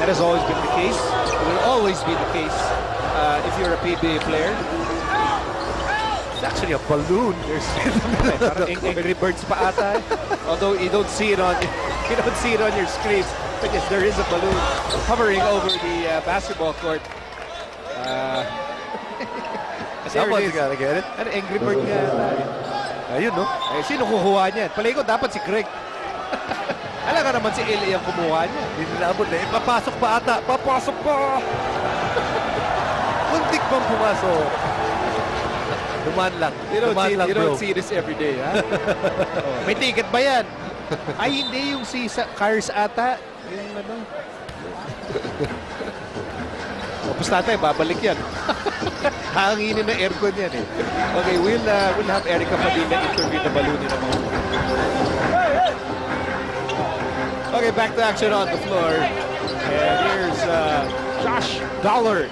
That has always been the case. It will always be the case if you're a PBA player. It's actually a balloon. There's Angry Birds pa ata. Although you don't see it on your screens, but yes, there is a balloon hovering over the basketball court. Someone's gotta get it. An Angry Bird nga. Ayun, no? Eh, sino kukuha niyan? Palay ko dapat si Greg. Alam ka naman si Eli ang kumuha niya. Hindi nilabot eh. Papasok pa ata. Papasok pa! Muntik pang pumasok. Duman lang. You don't see this every day, ha? May ticket ba yan? Ay, hindi. Yung si Cars ata. Yung ano. Tapos natin, babalik yan. Hanginin na aircon yan eh. Okay, we'll have Erica Padilla interview the balloonin naman. Okay, back to action on the floor. And here's Josh Dollard.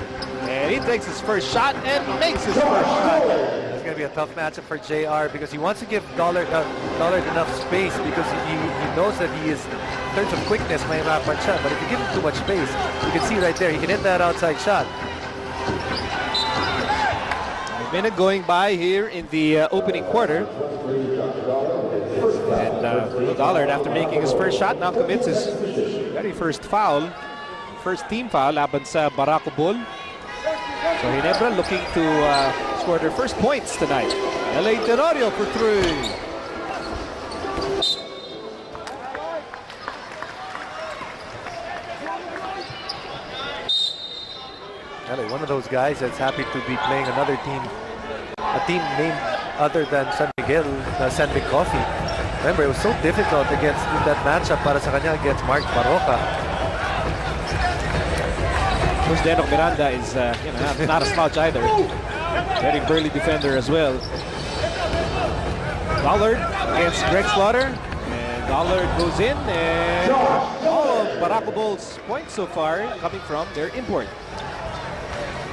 And he takes his first shot and makes his first shot. It's going to be a tough matchup for JR because he wants to give Dollard enough space because he knows that he is, in terms of quickness, may rapat siya. But if you give him too much space, you can see right there, he can hit that outside shot. A minute going by here in the opening quarter. And Dollard, after making his first shot, now commits his very first foul. First team foul laban sa Barako Bull. So Ginebra looking to score their first points tonight. LA Tenorio for three. LA, one of those guys that's happy to be playing another team, a team named other than San Miguel, San Miguel Coffee. Remember, it was so difficult against that matchup para sa kanya against Mark Baroka. Coach Denok Miranda is not a slouch either. Very burly defender as well. Dollard against Greg Slaughter. And Dollard goes in, and all of Barako Bull's points so far coming from their import.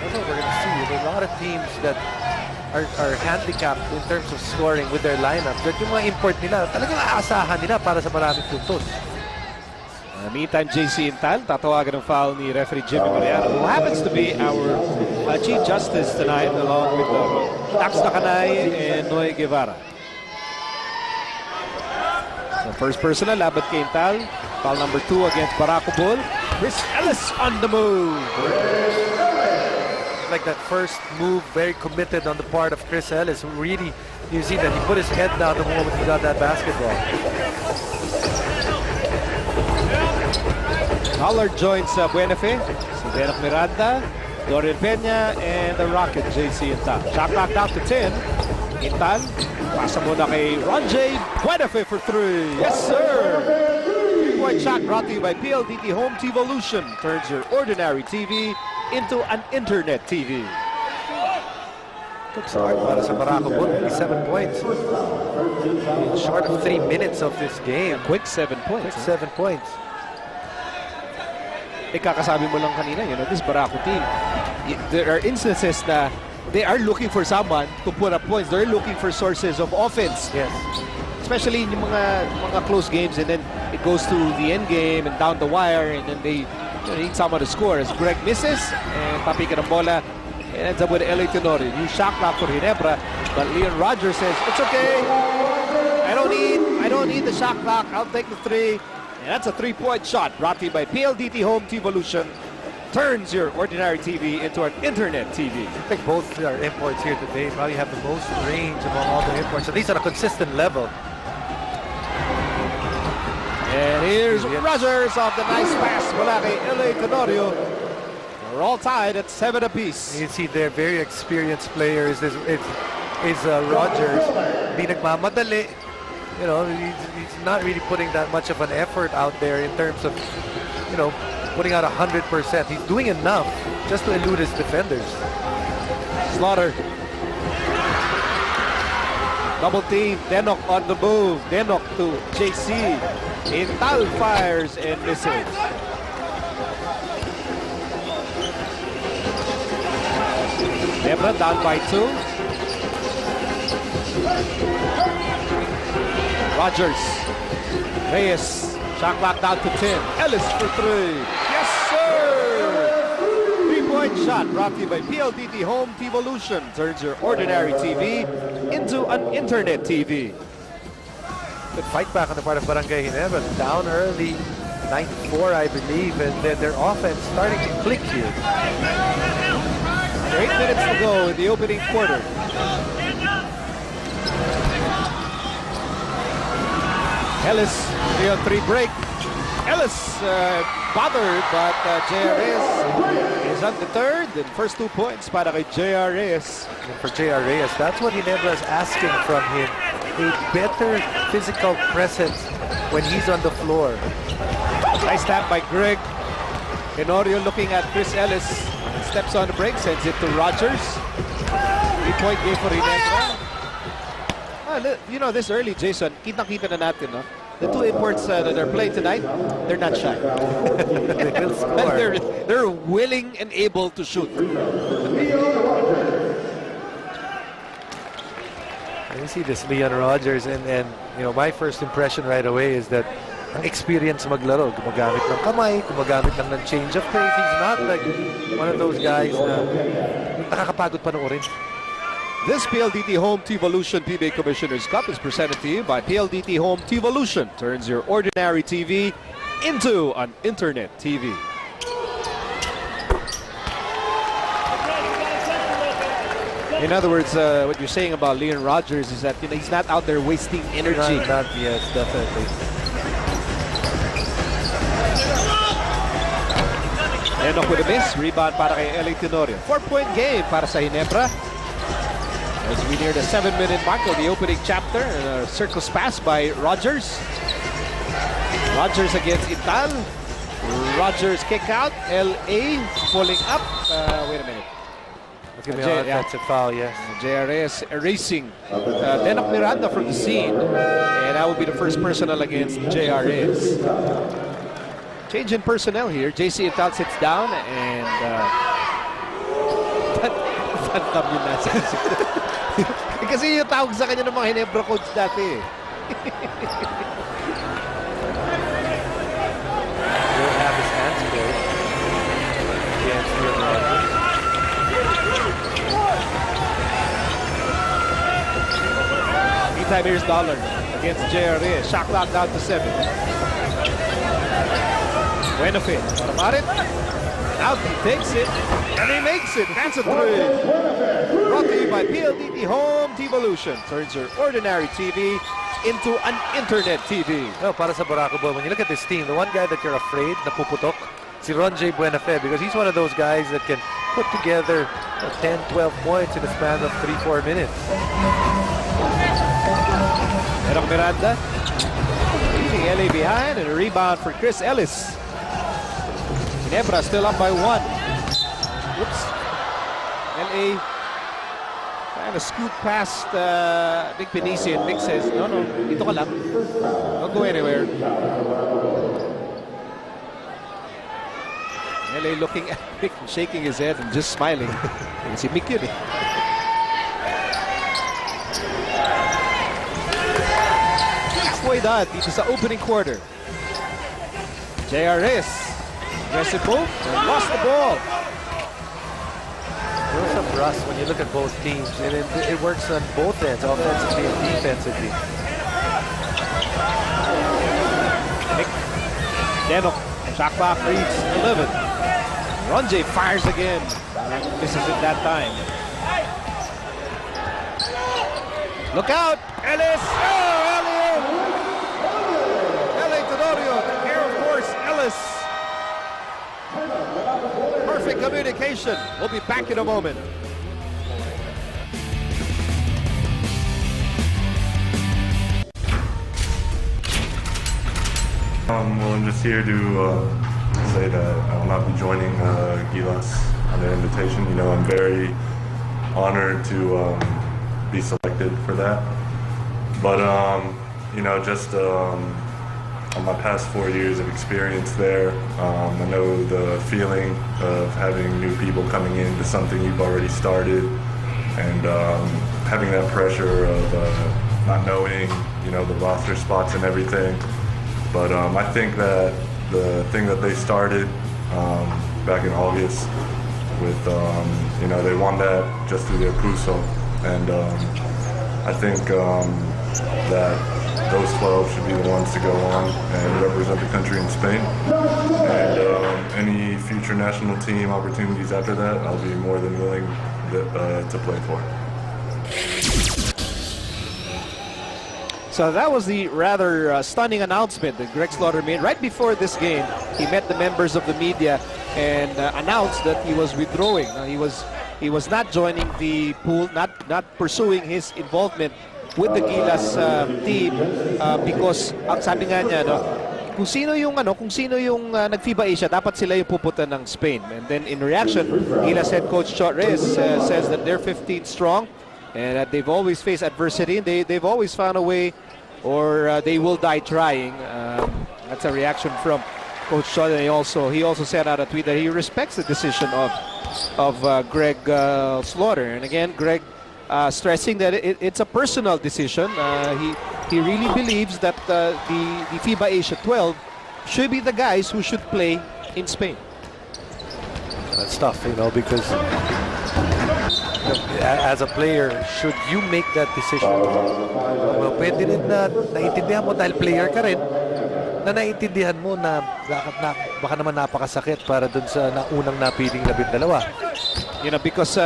That's what we're going to see. There's a lot of teams that are handicapped in terms of scoring with their lineup. But yung mga import nila, talagang aasahan nila para sa maraming puntos. Meantime, JC Intal, tatawagan ng foul ni referee Jimmy Mariano, who happens to be our Chief Justice tonight, along with Dax Takanay and Noy Guevara. So first personal, laban kay Intal. Foul number 2 against Barako Bull. Chris Ellis on the move. Like that first move, very committed on the part of Chris Ellis. Really, you see that he put his head down the moment he got that basketball. Dollard joins Buenafe, si Denok Miranda, Dorian Peña, and the Rocket, JC Intal. Shot clock down to 10. Intal, pasa muna kay Ron J. Buenafe for 3. Yes, sir! 3-point shot brought to you by PLDT Home T-Volution. Turns your ordinary TV into an internet TV. Good start para sa Barako Bull, 7 points. Short of 3 minutes of this game. Quick 7 points. Quick 7 points. Kakasabi mo lang kanina, this Barako team, there are instances na they are looking for someone to put up points. They're looking for sources of offense. Yes. Especially in yung mga close games, and then it goes to the end game and down the wire, and then they need someone to score. As Greg misses, and papikan ng bola, and ends up with LA Tenorio. New shot clock for Ginebra, but Leon Rogers says, it's okay. I don't need the shot clock. I'll take the 3. And that's a 3-point shot brought to you by PLDT Home T-Volution. Turns your ordinary TV into an internet TV. I think both our imports here today probably have the most range among all the imports, at least on a consistent level. And here's Rogers off the nice pass mula kay LA Tenorio. We're all tied at 7 apiece. You see they're very experienced players. It's Rogers. Di nagmamadali. You know, he's not really putting that much of an effort out there in terms of, putting out 100%. He's doing enough just to elude his defenders. Slaughter. Double team. Denok on the move. Denok to JC. Intal fires and misses. Ginebra down by 2. Rogers. Reyes. Shot clock down to 10. Ellis for 3. Yes, sir! Three-point shot brought to you by PLDT Home Evolution. Turns your ordinary TV into an internet TV. Good fight back on the part of Barangay Ginebra. Down early, 9-4, I believe, and then their offense starting to click here. 8 minutes to go in the opening quarter. Ellis, 3-on-3 break. Ellis bothered, but JRS is undeterred. And first 2 points para kay JRS. And for JRS, that's what Ginebra is asking from him. A better physical presence when he's on the floor. Nice tap by Greg. Tenorio looking at Chris Ellis. Steps on the break, sends it to Rogers. 3-point game for Ginebra. You know, this early, Jason, kitang-kita na natin, no? The two imports that are playing tonight, they're not shy. They will score. They're willing and able to shoot. You see this Leon Rogers, and you know, my first impression right away is that ang experience maglaro, gumagamit ng kamay, gumagamit lang ng change of pace. He's not like one of those guys na nakakapagod panoorin. This PLDT Home Evolution PBA Commissioner's Cup is presented to you by PLDT Home Evolution. Turns your ordinary TV into an internet TV. In other words, what you're saying about Leon Rogers is that, you know, he's not out there wasting energy. Yes, definitely. Enoch with a miss. Rebound para kay LA Tenorio. 4-point game para sa Ginebra. As we near the 7-minute mark of the opening chapter, and a circus pass by Rogers. Rogers against Ital. Rogers kick out. LA pulling up. Wait a minute. Offensive foul, yes. JRS erasing Enoch Miranda from the scene. And that will be the first personal against JRS. Change in personnel here. JC Ital sits down and Phantom yung nasa. Kasi yung tawag sa kanya ng mga Ginebra coach dati. Will have his hands full against Leon Rogers. Meantime, here's Dollar against JRS. Shot clock down to 7. Buenafit. Marit. Out, he takes it, and he makes it. That's a 3. Brought to you by PLDT Home Evolution. Turns your ordinary TV into an internet TV. No, para sa Barako boy, when you look at this team, the one guy that you're afraid na puputok, si Ron J. Buenafit, because he's one of those guys that can put together 10, 12 points in a span of 3-4 minutes. Enoch Miranda leaving LA behind, and a rebound for Chris Ellis. Ginebra still up by 1. Whoops. LA trying to scoot past Nick Benici, and Nick says, no, dito ka lang. Don't go anywhere. LA looking at Nick, shaking his head and just smiling. Si Mick yun eh. Halfway done dito sa opening quarter. JRS. Aggressive move and lost the ball. There's some rust when you look at both teams, and it works on both ends, offensively and defensively. Enoch, shot clock reads 11. Ronjay fires again. Misses it that time. Look out! Ellis! Oh, Elliot! LA Tenorio, here of course, Ellis. Perfect communication. We'll be back in a moment. Well, I'm just here to say that I will not be joining Gilas on their invitation. You know, I'm very honored to be selected for that. But, you know, just on my past 4 years of experience there, I know the feeling of having new people coming into something you've already started, and having that pressure of not knowing, you know, the roster spots and everything. But I think that the thing that they started back in August with you know, they won that just through their Crusoe, and I think that those 12 should be the ones to go on and represent the country in Spain. And any future national team opportunities after that, I'll be more than willing to play for. So that was the rather stunning announcement that Greg Slaughter made right before this game. He met the members of the media and announced that he was withdrawing. He was not joining the pool, not pursuing his involvement with the Gilas team because ang sabi nga niya, no, kung sino yung nag-FIBA Asia, dapat sila yung pupunta ng Spain. And then in reaction, Gilas head coach Chot Reyes says that they're 15 strong and that they've always faced adversity and they've always found a way, or they will die trying. That's a reaction from Coach Chot. And he also sent out a tweet that he respects the decision of Greg Slaughter. And again, Greg stressing that it's a personal decision. He really believes that the FIBA Asia 12 should be the guys who should play in Spain. That's tough, you know, because as a player, should you make that decision? Well, pwede rin na naiintindihan mo dahil player ka rin, na naiintindihan mo na baka naman napakasakit para dun sa unang napiling 12. You know, because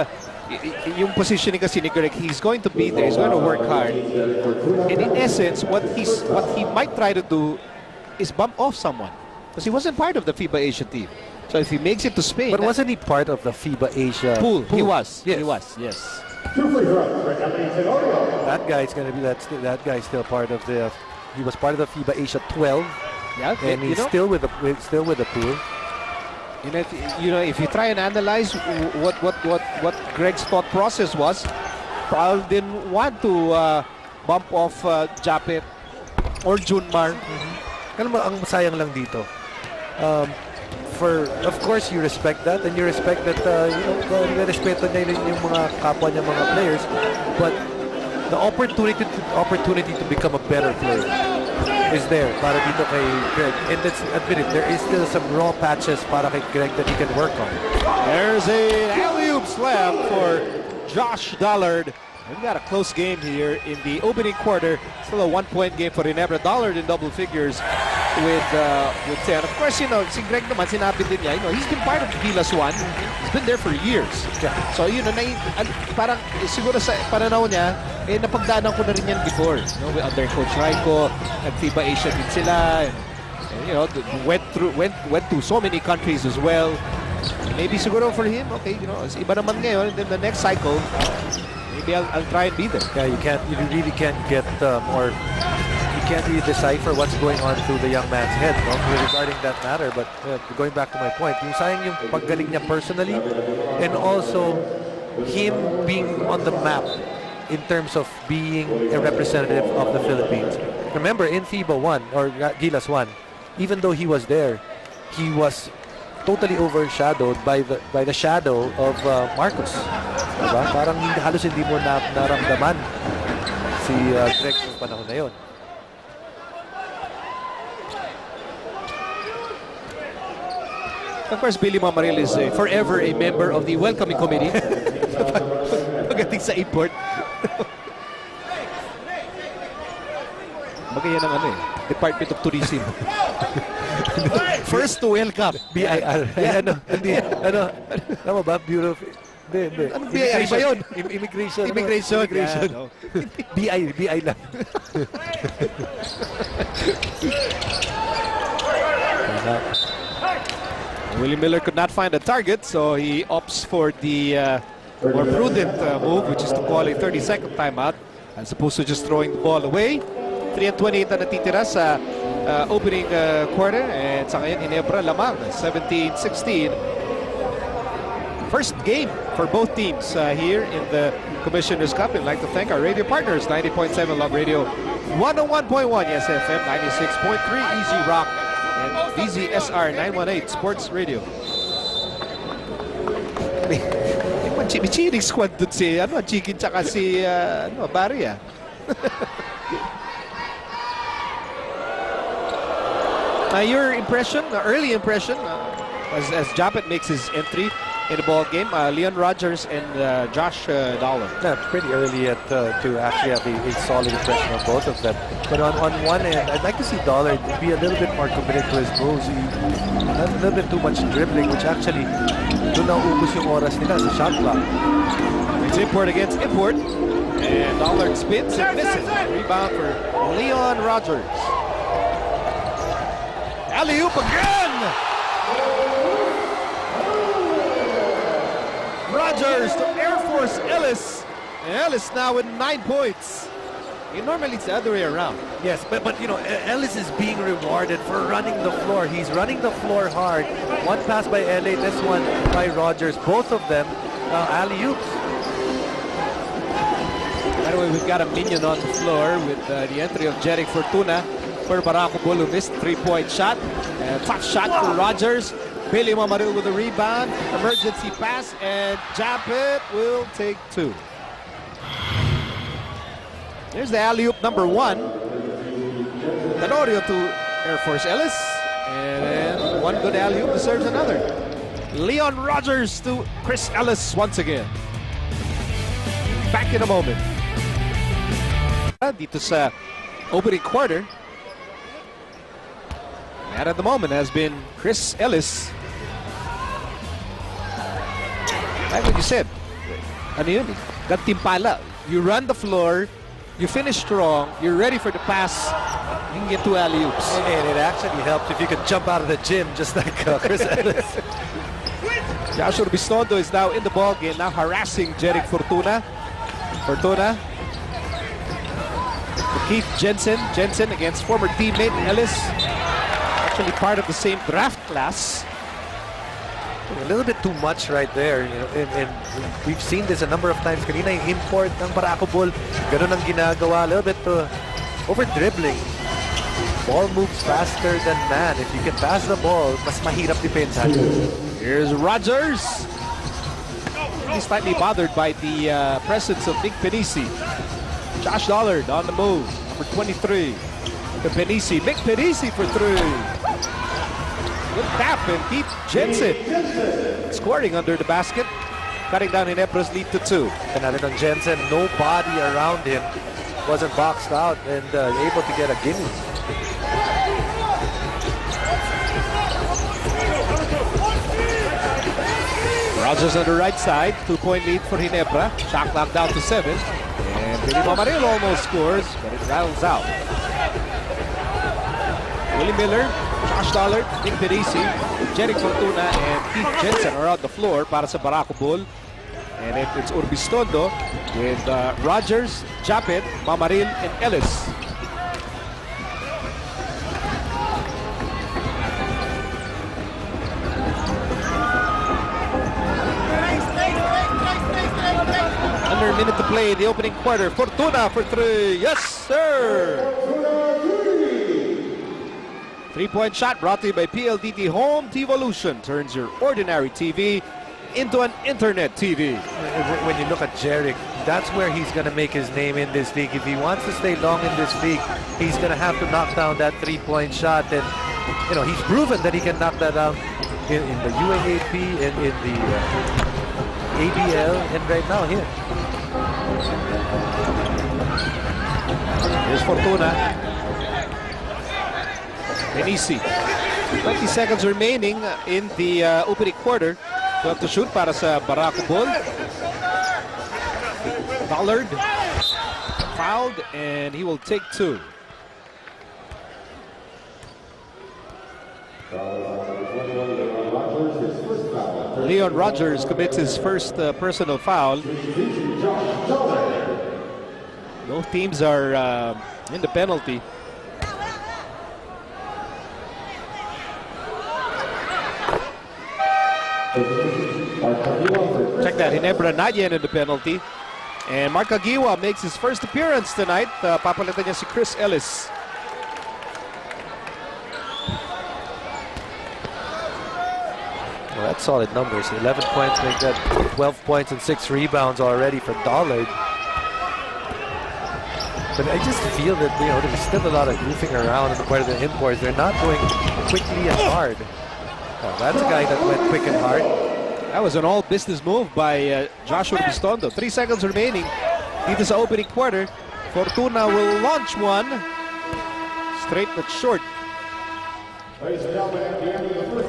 yung positioning kasi ni Greg, he's going to be there, he's going to work hard. And in essence, what he might try to do is bump off someone. Because he wasn't part of the FIBA Asia team. So if he makes it to Spain... But wasn't he part of the FIBA Asia pool? He was. Yes. He was, yes. That guy's going to be that guy's still part of the... He was part of the FIBA Asia 12. Yeah, and he's still with the pool. You know, if you try and analyze what Greg's thought process was, probably didn't want to bump off Japet or Junmar. Alam mo, ang sayang lang dito. Of course, you respect that, and you respect that, respeto niya yung mga kapwa niya, mga players, but the opportunity to become a better player is there para dito kay Greg. And let's admit it, there is still some raw patches para kay Greg that he can work on. There's an alley-oop slam for Josh Dollard. We've got a close game here in the opening quarter. Still a 1-point game for Ginebra. Dollard in double figures with 10. Of course, you know, si Greg naman, sinabi din niya, you know, he's been part of Gilas 1. He's been there for years. So, you know, parang siguro sa pananaw niya, napagdaanan ko na rin yan before. You know, under Coach Raiko, nag-FIBA Asia din sila. And, you know, went through so many countries as well. Maybe siguro for him, okay, you know, iba naman ngayon, and then the next cycle, maybe I'll try and be there. Yeah, you really can't get or you can't really decipher what's going on through the young man's head, no, regarding that matter. But going back to my point, yung sayang yung paggaling niya personally, and also him being on the map in terms of being a representative of the Philippines. Remember, in FIBA 1 or Gilas 1, even though he was there, he was totally overshadowed by the shadow of Marcos. Diba? Parang halos hindi mo naramdaman si Greg sa panahon na yun. Of course, Billy Mamaril is forever a member of the welcoming committee. Pagdating sa import. Magaya ng Department of Tourism. First to welcome. BIR. Tama ba? Bureau of... Hindi. Anong BIR ba yun? Immigration. Yeah, no. BI lang. Willie Miller could not find a target, so he opts for the more prudent move, which is to call a 30-second timeout, as opposed to just throwing the ball away. 3:28 na natitira sa opening quarter, and sa ngayon, Ginebra lamang, 17-16. First game for both teams here in the Commissioner's Cup. I'd like to thank our radio partners, 90.7 Love Radio, 101.1 Yes FM, 96.3 Easy Rock, and VZSR 918 Sports Radio. May cheating squad dun si Chicken tsaka si Barry. Your impression, early impression, as Japet makes his entry, in the ball game. Leon Rogers and Josh Dollar. Yeah, pretty early to actually have a solid impression on both of them. But on one end, I'd like to see Dollar be a little bit more committed to his moves. He has a little bit too much dribbling, which actually doon na ubus yung oras nila sa shot clock. It's import against import. And Dollar spins and misses. Rebound for Leon Rogers. Alley-oop again! Rogers to Air Force Ellis. Ellis now with 9 points. Normally it's the other way around. Yes, but you know, Ellis is being rewarded for running the floor. He's running the floor hard. One pass by LA, this one by Rogers. Both of them alley-oops. By the way, we've got a minion on the floor with the entry of Jeric Fortuna for Barako Bull, who missed 3-point shot. Tough shot for Rogers. Billy Mamaril with a rebound. Emergency pass, and Japet will take 2. Here's the alley-oop number 1. Tenorio to Air Force Ellis. And then one good alley-oop deserves another. Leon Rogers to Chris Ellis once again. Back in a moment. Dito sa opening quarter, man at the moment has been Chris Ellis. Like what you said, ano yun? Gantimpala. You run the floor, you finish strong, you're ready for the pass, you can get 2 alley-oops. And it actually helps if you can jump out of the gym just like Chris Ellis. Joshua Bistondo is now in the ball game, now harassing Jeric Fortuna. Keith Jensen against former teammate Ellis, actually part of the same draft class. A little bit too much right there, you know, and we've seen this a number of times. Kanina yung import ng Barako Bull, ganun ang ginagawa, a little bit over dribbling. Ball moves faster than man. If you can pass the ball, mas mahirap depensa. Here's Rogers. He's slightly bothered by the presence of Nick Penisi. Josh Dollard on the move, number 23. To Penisi. Nick Penisi for 3. Good tap, and Keith Jensen scoring under the basket, cutting down Ginebra's lead to 2. Another on Jensen, no body around him, wasn't boxed out and able to get a gimme. Rogers on the right side, 2-point lead for Ginebra. Shot clock down to 7. And Billy Mamaril almost scores, but it rattles out. Willie Miller, Josh Dollard, Nick Penisi, Jeric Fortuna, and Keith Jensen are on the floor para sa Barako Bull. And it's Urbistondo with Rogers, Japet, Mamaril, and Ellis. Under a minute to play in the opening quarter. Fortuna for 3. Yes, sir! 3-point shot brought to you by PLDT Home T-Volution. Turns your ordinary TV into an internet TV. When you look at Jeric, that's where he's going to make his name in this league. If he wants to stay long in this league, he's going to have to knock down that 3-point shot. And, you know, he's proven that he can knock that down in the UAAP and in the ABL and right now here. Here's Fortuna. Penisi. 20 seconds remaining in the opening quarter. 12 to shoot para sa Barako Bull. Dollard fouled, and he will take 2. Leon Rogers commits his first personal foul. Both teams are in the penalty. Check that, Ginebra not yet in the penalty. And Mark Aguiwa makes his first appearance tonight. Papalitan niya si Chris Ellis. Well, that's solid numbers. 11 points make that 12 points and 6 rebounds already for Dollard. But I just feel that, you know, there's still a lot of goofing around in the part of the imports. They're not going quickly and hard. Oh, that's a guy that went quick and hard. That was an all-business move by Joshua Bistondo. 3 seconds remaining dito sa opening quarter. Fortuna will launch one. Straight but short.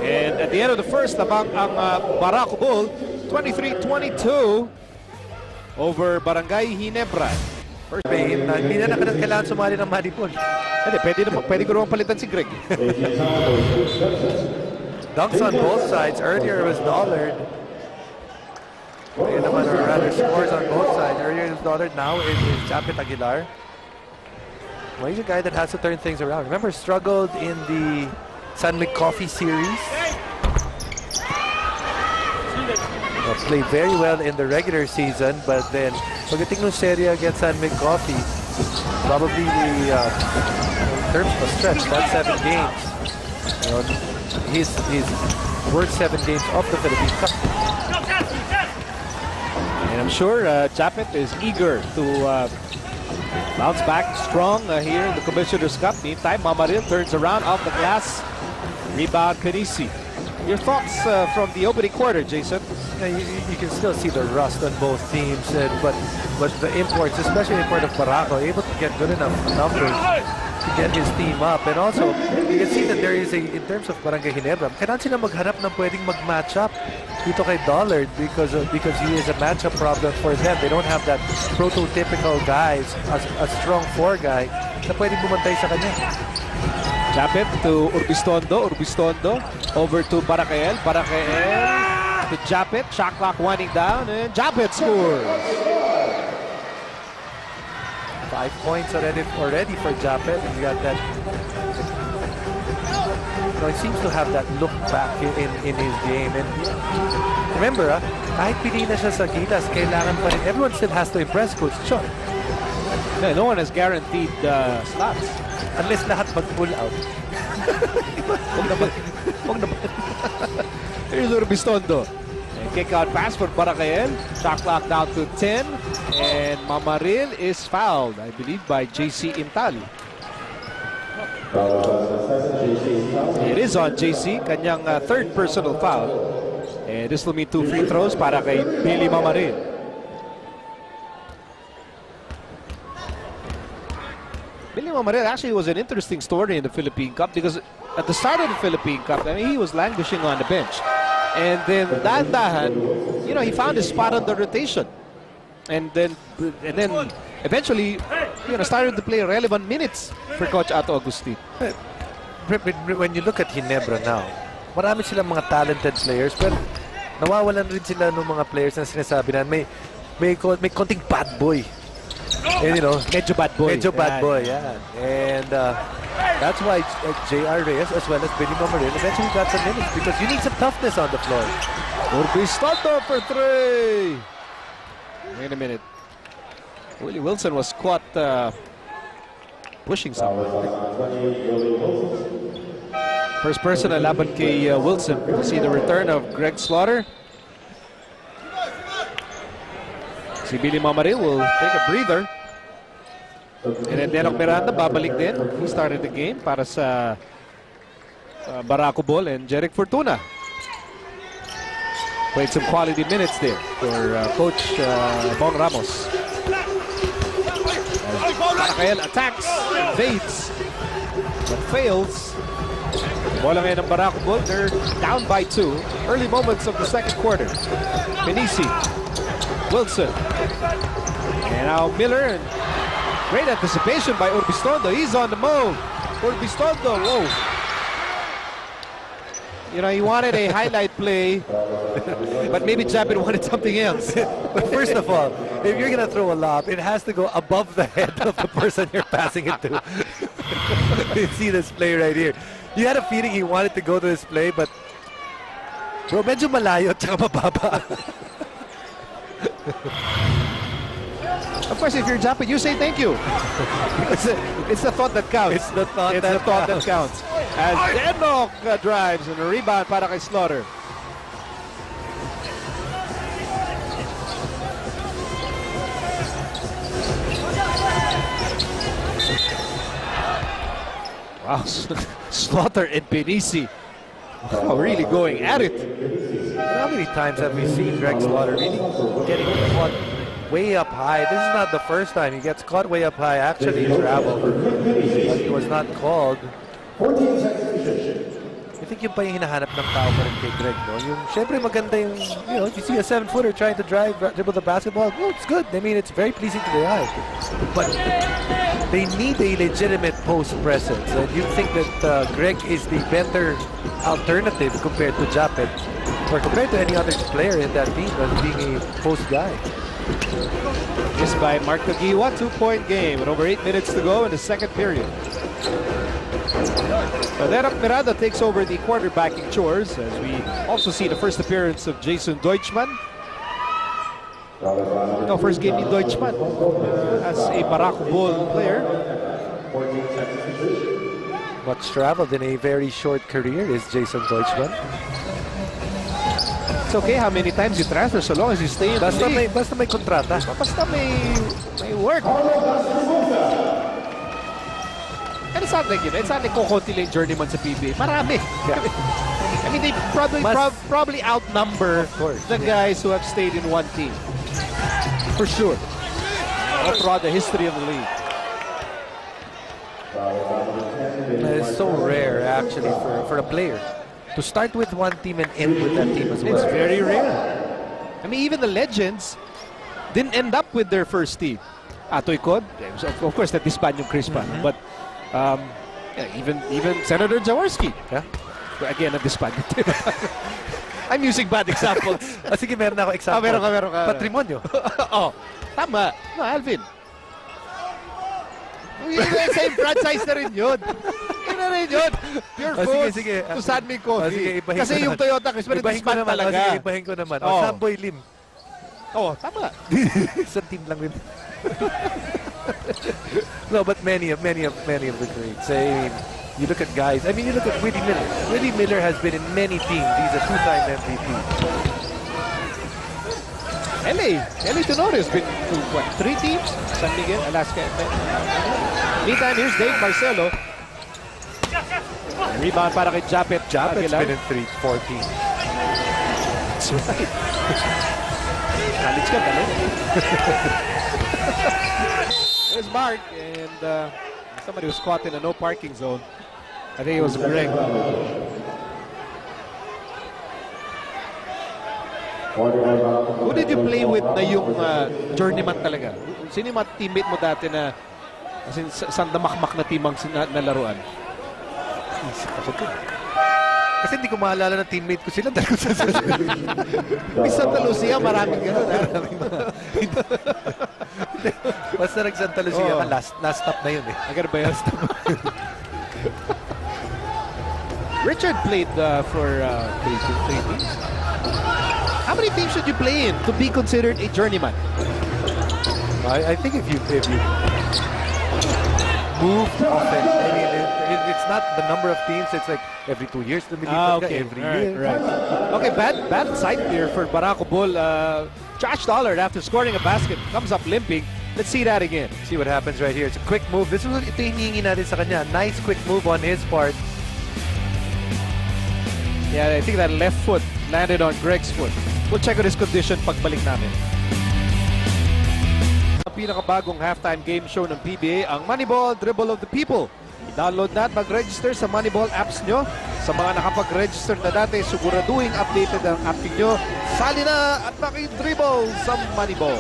And at the end of the first, ang Barako Bull, 23-22 over Barangay Ginebra. First game, hindi na kailangan sumali ng Manipol. Hindi, pwede ko naman palitan si Greg. Dunks on both sides. Earlier it was Dollard. Or rather, scores on both sides. Earlier it was Dollard. Now it is Japet Aguilar. Well, he's a guy that has to turn things around. Remember, struggled in the San Mig Coffee series. Played very well in the regular season, but then pagdating ng serye against San Mig Coffee, probably the in terms of stretch, that's 7 games. You know, he's worst 7 games of the Philippine Cup. And I'm sure Japet is eager to bounce back strong here in the Commissioner's Cup. Meantime, Mamaril turns around off the glass. Rebound, Penisi. Your thoughts from the opening quarter, Jason? Yeah, you can still see the rust on both teams, but the imports, especially the import of Barako, able to get good enough numbers to get his team up. And also, you can see that there is in terms of Barangay Ginebra, kailangan sila maghanap ng pwedeng mag-match up dito kay Dollard because he is a matchup problem for them. They don't have that prototypical guys, a strong 4 guy na pwedeng bumantay sa kanya. Japet to Urbistondo. Urbistondo over to Baracael. Baracael to Japet. Shot clock winding down, and Japet scores. 5 points already for Japet. He's got that. He seems to have that look back in his game. And remember, kahit pili na siya sa gilas, kailangan pa rin. Everyone still has to impress Coach Chon. No one has guaranteed slots. Unless lahat mag-pull out. Here's Urbistondo. And kick out pass for Baracael. Shot clock down to 10. And Mamaril is fouled, I believe, by JC Intal. It is on JC, kanyang third personal foul. And this will mean 2 free throws para kay Billy Mamaril. Billy Mamaril actually was an interesting story in the Philippine Cup because at the start of the Philippine Cup, I mean, he was languishing on the bench. And then dahan-dahan, you know, he found his spot on the rotation. And then eventually, you know, started to play relevant minutes for Coach Ato Agustin. When you look at Ginebra now, marami silang mga talented players, but nawawalan rin sila ng mga players na sinasabi na may konting bad boy. And, you know, medyo bad boy. Medyo bad boy, yeah. And that's why J.R. Reyes as well as Billy Mamaril eventually got some minutes because you need some toughness on the floor. Urbistondo for 3. Wait a minute. Willie Wilson was caught pushing someone. First person na laban kay Wilson. We see the return of Greg Slaughter. Si Billy Mamaril will take a breather. And then Denok Miranda babalik din. He started the game para sa Barako Bull and Jeric Fortuna. Played some quality minutes there for Coach Bong Ramos. Baracael attacks, evades, but fails. Bola ngayon ng Barako Bull. They're down by 2. Early moments of the second quarter. Penisi. Wilson. And now Miller. And great anticipation by Urbistondo. He's on the move. Urbistondo. Whoa. You know, he wanted a highlight play, but maybe Japet wanted something else. But first of all, if you're going to throw a lob, it has to go above the head of the person you're passing it to. You see this play right here. You had a feeling he wanted to go to this play, but bro, medyo malayo at saka mababa. Of course, if you're Japet, you say thank you. It's the thought that counts. It's the thought that counts. As Denok drives and a rebound para kay Slaughter. Wow, Slaughter and Penisi really going at it. how many times have we seen Greg Slaughter really getting caught way up high? This is not the first time he gets caught way up high. Actually, travel, but he was not called. I think yung pa yung hinahanap ng tao pa rin kay Greg, no? Yung, syempre maganda yung, you know, if you see a 7-footer trying to dribble the basketball, oh, it's good. I mean, it's very pleasing to the eye. But they need a legitimate post presence. And you think that Greg is the better alternative compared to Japet, or compared to any other player in that team as being a post guy. This by Mark Tagiwa, 2-point game with over 8 minutes to go in the second period. Federap Miranda takes over the quarterbacking chores as we also see the first appearance of Jason Deutschmann. No, first game in Deutschmann as a Barako Bull player. What's traveled in a very short career is Jason Deutschmann. It's okay how many times you transfer so long as you stay in the league. Basta may kontrata. Basta may work. And it's not like, you know, it's not like kukunti lang journeyman sa PBA. Marami. Yeah. I mean, they probably outnumber the guys who have stayed in one team. For sure. All throughout the history of the league. It's so rare, actually, for a player to start with one team and end with that team as well. It's very rare. I mean, even the legends didn't end up with their first team. Atoy Cod, of course, that disband yung Crispa. But yeah, even Senator Jaworski. Yeah. Again, a disbanded team. I'm using bad examples. Sige, meron ako example. Meron ka. Patrimonio. Oh, tama. No, Alvin. Same franchise na rin yun. Yun na rin yun. Pure Foods to Sanmi Coffee. Kasi yung Toyota Crispa disband talaga. Ibahin ko naman. Oh. Samboy Lim. Oh, tama. Isang team lang rin. No, but many of the greats. I mean, you look at guys. I mean, you look at Willie Miller. Willie Miller has been in many teams. He's a two-time MVP. LA Tenor has been to what, 3 teams? San Miguel, Alaska. Meantime, here's Dave Marcelo. Rebound para kay Japet. Japet's been in 4 teams. That's right. College ka, galing. There's Mark, and somebody was caught in a no parking zone. I think it was Greg. Who did you play with na yung journeyman talaga? Sino yung mga teammate mo dati na as in, saan damakmak na team ang nalaruan? Kasi hindi ko maalala na teammate ko sila dahil sa May Santa Lucia, maraming gano'n. Basta nag-Santa Lucia ka, last stop na yun eh. Agad ba yun? Richard played for 3 teams. How many teams should you play in to be considered a journeyman? I think if you move often, I mean, it's not the number of teams. It's like every 2 years, okay. Every year. Right. Okay, bad side here for Barako Bull. Josh Dollard, after scoring a basket, comes up limping. Let's see that again. See what happens right here. It's a quick move. This is what ito hinihingi natin sa kanya. Nice quick move on his part. Yeah, I think that left foot landed on Greg's foot. We'll check on his condition pagbalik namin. Ang pinakabagong halftime game show ng PBA, ang Moneyball Dribble of the People. I-download na at mag-register sa Moneyball apps nyo. Sa mga nakapag-register na dati, siguraduhin updated ang app nyo. Sali na at maki-dribble sa Moneyball.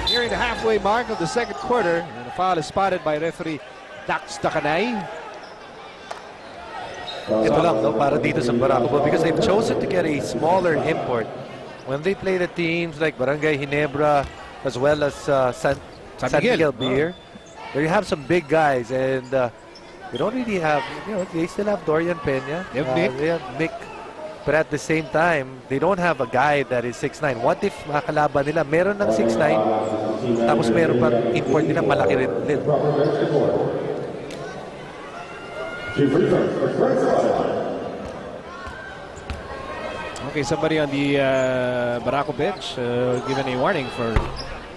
Nearing the halfway mark of the second quarter, and a foul is spotted by referee Dax Dakanay. Ito lang, no, para dito sa Barako, because they've chosen to get a smaller import. When they play the teams like Barangay Ginebra, as well as San Miguel Beer, they have some big guys, and they don't really have, you know, they still have Dorian Peña. They have Mick. They have Mick. But at the same time, they don't have a guy that is 6'9". What if makalaban nila, meron ng 6'9", tapos meron pa import nila, malaki rin. Okay, somebody on the Barako bench given a warning for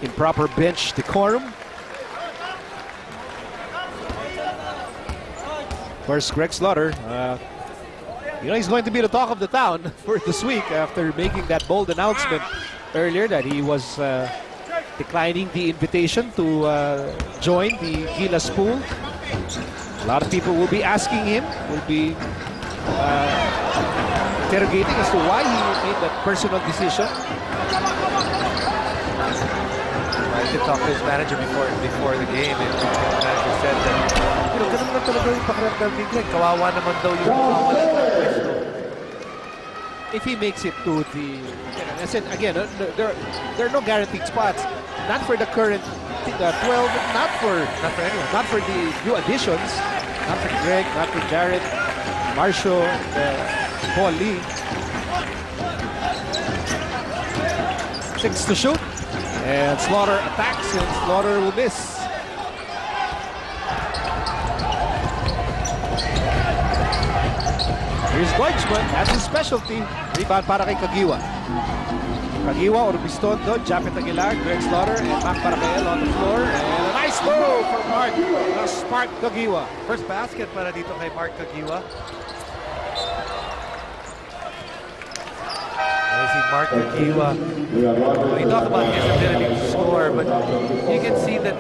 improper bench decorum. First, Greg Slaughter. You know, he's going to be the talk of the town for this week after making that bold announcement earlier that he was declining the invitation to join the Gilas pool. A lot of people will be asking him, will be interrogating as to why he made that personal decision. I did talk to his manager before the game, and the manager said that, you know, ganun lang talaga yung pakiramdam ni Greg. Kawawa naman daw yung mawalan ng pwesto. If he makes it to the, I said again, there are no guaranteed spots. Not for the current 12, not for anyone, not for the new additions, not for Greg, not for Jared, Marcio, Paul Lee. 6 to shoot, and Slaughter attacks, and Slaughter will miss. Here's Deutschman, that's his specialty. Rebound para kay Kagiwa. Kagiwa, Orbistondo, Japet Aguilar, Greg Slaughter, and Mac Paracael on the floor. And a nice move from Mark Kagiwa. First basket para dito kay Mark Kagiwa. I see Mark Kagiwa. We talk about his ability to score, but you can see that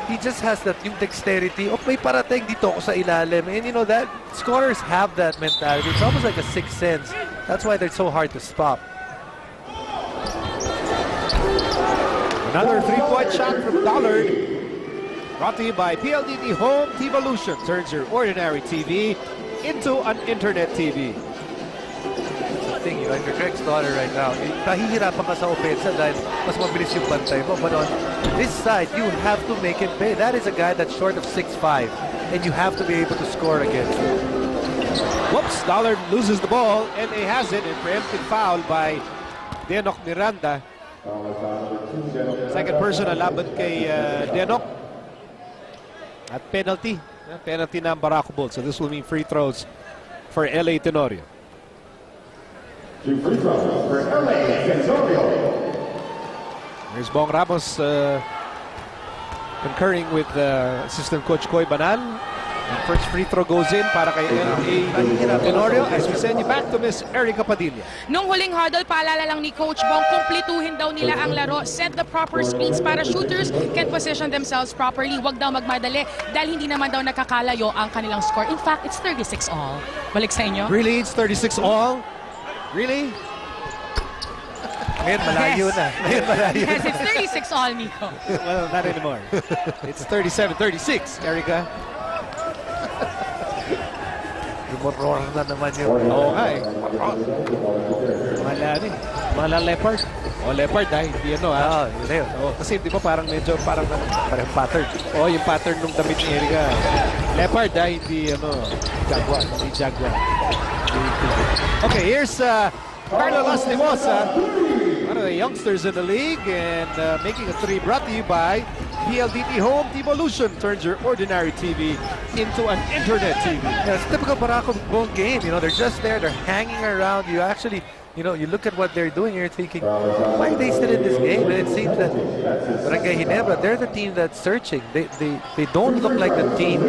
he just has that yung dexterity. Oh, may parating dito ako sa ilalim. And you know that scorers have that mentality. It's almost like a sixth sense. That's why they're so hard to stop. Another three-point shot from Dollard. Brought to you by PLDT Home T-Volution. Turns your ordinary TV into an internet TV. That's the thing, you know, under Greg's daughter right now, kahihirapan ka sa opensa dahil mas mabilis yung bantay mo. But on this side, you have to make him pay. That is a guy that's short of 6'5", and you have to be able to score against him. Whoops, Dollard loses the ball, and he has it. A preemptive foul by Denok Miranda. Second person na laban kay Denok. At penalty. Penalty ng Barako Bulls. So this will mean free throws for LA Tenorio. 2 free throws for LA Tenorio. There's Bong Ramos concurring with assistant coach Koy Banal. And first free throw goes in para kay LA Tenorio as we send you back to Miss Erica Padilla. Nung huling huddle, paalala lang ni Coach Bong, kumpletuhin daw nila ang laro. Set the proper screens para shooters can position themselves properly. Huwag daw magmadali dahil hindi naman daw nakakalayo ang kanilang score. In fact, it's 36 all. Balik sa inyo. Really? It's 36 all? Really? Ngayon malayo na. Ngayon malayo Yes, it's 36 all, Nico. Well, not anymore. It's 37-36, Erica. Rumoror na naman yung... Oo nga eh. Mahal Leopard. O Leopard hindi ano ha. yun na yun. Kasi di ba parang medyo parang pattern. Yung pattern ng damit ni Erica. Leopard hindi ano. Jaguar. Hindi Jaguar. Okay, here's Carlo Lastimosa. One of the youngsters in the league and making a three brought to you by PLDT Home T-Volution. Turns your ordinary TV into an internet TV. Yeah, it's typical Barako Bong game. You know, they're just there. They're hanging around. You actually, you know, you look at what they're doing. You're thinking, why are they still in this game? And it seems that Barangay Ginebra, they're the team that's searching. They don't look like the team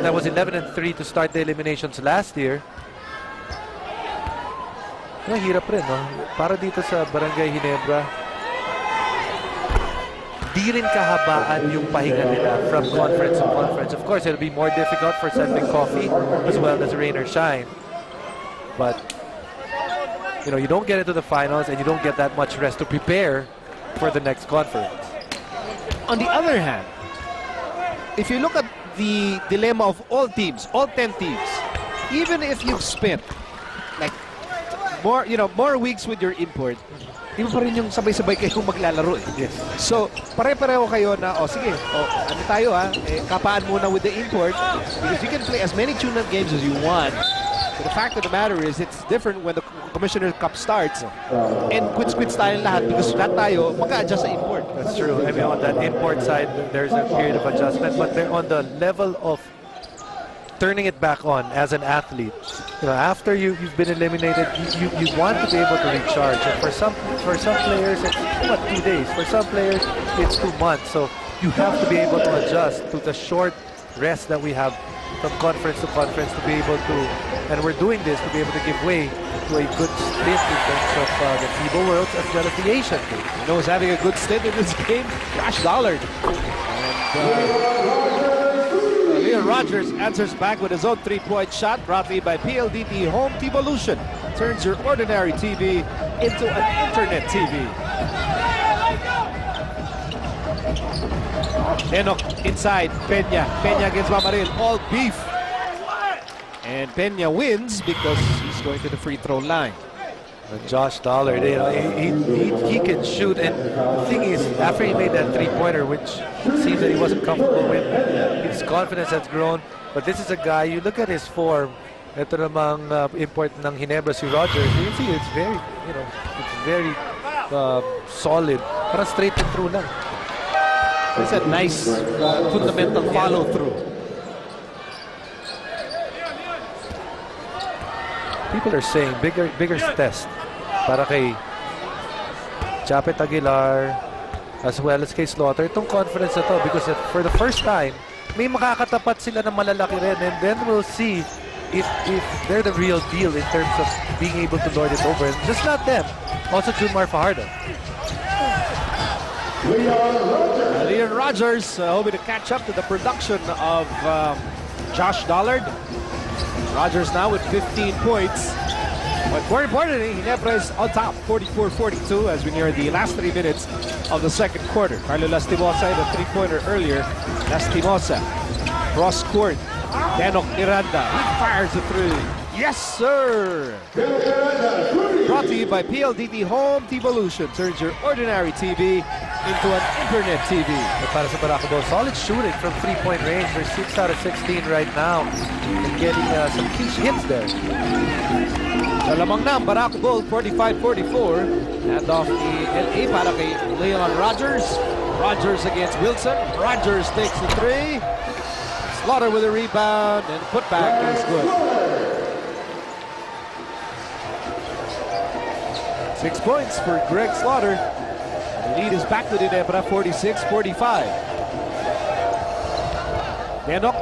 that was 11-3 to start the eliminations last year. Hirap rin, no? Para dito sa Barangay Ginebra, di rin kahabaan yung pahinga nila from conference to conference. Of course, it'll be more difficult for Sending Coffee as well as Rain or Shine. But, you know, you don't get into the finals and you don't get that much rest to prepare for the next conference. On the other hand, if you look at the dilemma of all teams, all 10 teams, even if you've spent like more weeks with your import, di ba pa rin yung sabay-sabay kayong maglalaro eh. Yes. So, pare-pareho kayo na, sige, ano tayo kapaan muna with the import because you can play as many tune-up games as you want. But the fact of the matter is, it's different when the Commissioner Cup starts and quits tayo lahat because lahat tayo mag-a-adjust sa import. That's true. I mean, on that import side, there's a period of adjustment, but they're on the level of turning it back on as an athlete. You know, after you've been eliminated, you want to be able to recharge. And for some players, it's 2 days. For some players, it's 2 months. So you have to be able to adjust to the short rest that we have from conference to conference to be able to, and we're doing this to be able to give way to a good stint in terms of the FIBA Worlds as well as the Asian Games. You know who's having a good stint in this game? Josh Dollard. And Leon Rogers answers back with his own three-point shot, brought to you by PLDT Home Evolution. Turns your ordinary TV into an internet TV. Denok inside, Peña. Peña against Mamaril, all beef. And Peña wins because he's going to the free throw line. And Josh Dollard, you know, he can shoot, and the thing is, after he made that three-pointer, which seems that he wasn't comfortable with, his confidence has grown. But this is a guy, you look at his form, ito namang import ng Ginebra si Rogers, you can see it's very, you know, it's very solid. Parang straight and through lang. It's a nice fundamental follow-through. People are saying bigger test para kay Chapet Aguilar as well as kay Slaughter. Itong conference na to, because for the first time, may makakatapat sila na malalaki rin, and then we'll see if they're the real deal in terms of being able to lord it over. And just not them, also Junmar Fajardo. Leon Rogers hoping to catch up to the production of Josh Dollard. Rogers now with 15 points. But more importantly, Ginebra is on top, 44-42 as we near the last 3 minutes of the second quarter. Carlo Lastimosa had a three-pointer earlier. Lastimosa, cross court. Denok Miranda, he fires a three. Yes, sir! Brought to you by PLDT Home Evolution. Turns your ordinary TV into an internet TV. Para sa Barako, solid shooting from three-point range. They're 6 out of 16 right now. And getting some key hits there. Sa lamang na, Barako Bull, 45-44. Hand off the LA para kay Leon Rogers. Rogers against Wilson. Rogers takes the three. Slaughter with a rebound, and putback is good. 6 points for Greg Slaughter. The lead is back to Ginebra, 46-45. Denok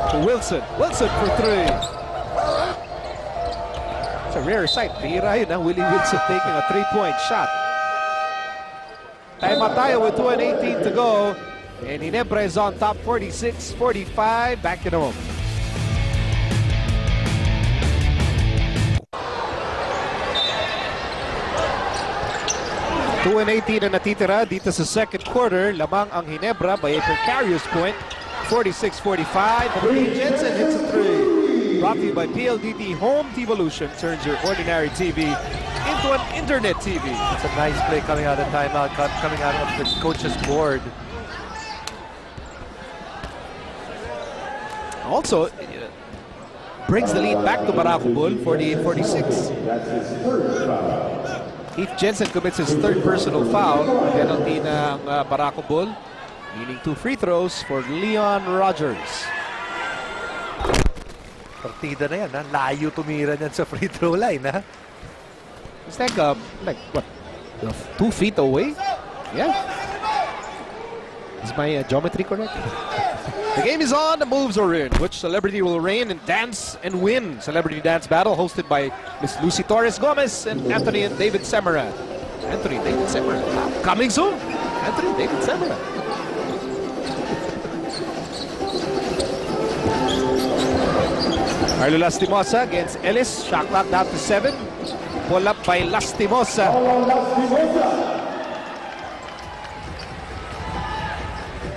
to Wilson. Wilson for three. It's a rare sight. Bihira yun, Willie Wilson taking a three-point shot. Time out tayo with 2:18 to go. And Ginebra is on top, 46-45. Back at home. Two and 18 na natitira dito sa second quarter. Lamang ang Ginebra by a precarious point. 46-45. Jensen hits a three. Brought to you by PLDT Home Evolution. Turns your ordinary TV into an internet TV. It's a nice play coming out of timeout, coming out of the coach's board. Also, brings the lead back to Barako Bull, 48-46. Keith Jensen commits his third personal foul. Penalty ng Barako Bull, meaning 2 free throws for Leon Rogers. Partida na yan, ha? Layo tumira niyan sa free throw line, ha? It's like what, 2 feet away? Yeah. Is my geometry correct? The game is on, the moves are in. Which celebrity will reign and dance and win? Celebrity Dance Battle hosted by Miss Lucy Torres Gomez and Anthony and David Semera. Anthony David Semera. Coming soon. Anthony David Semera. Carlo Lastimosa against Ellis. Shot clock down to 7. Pull up by Lastimosa.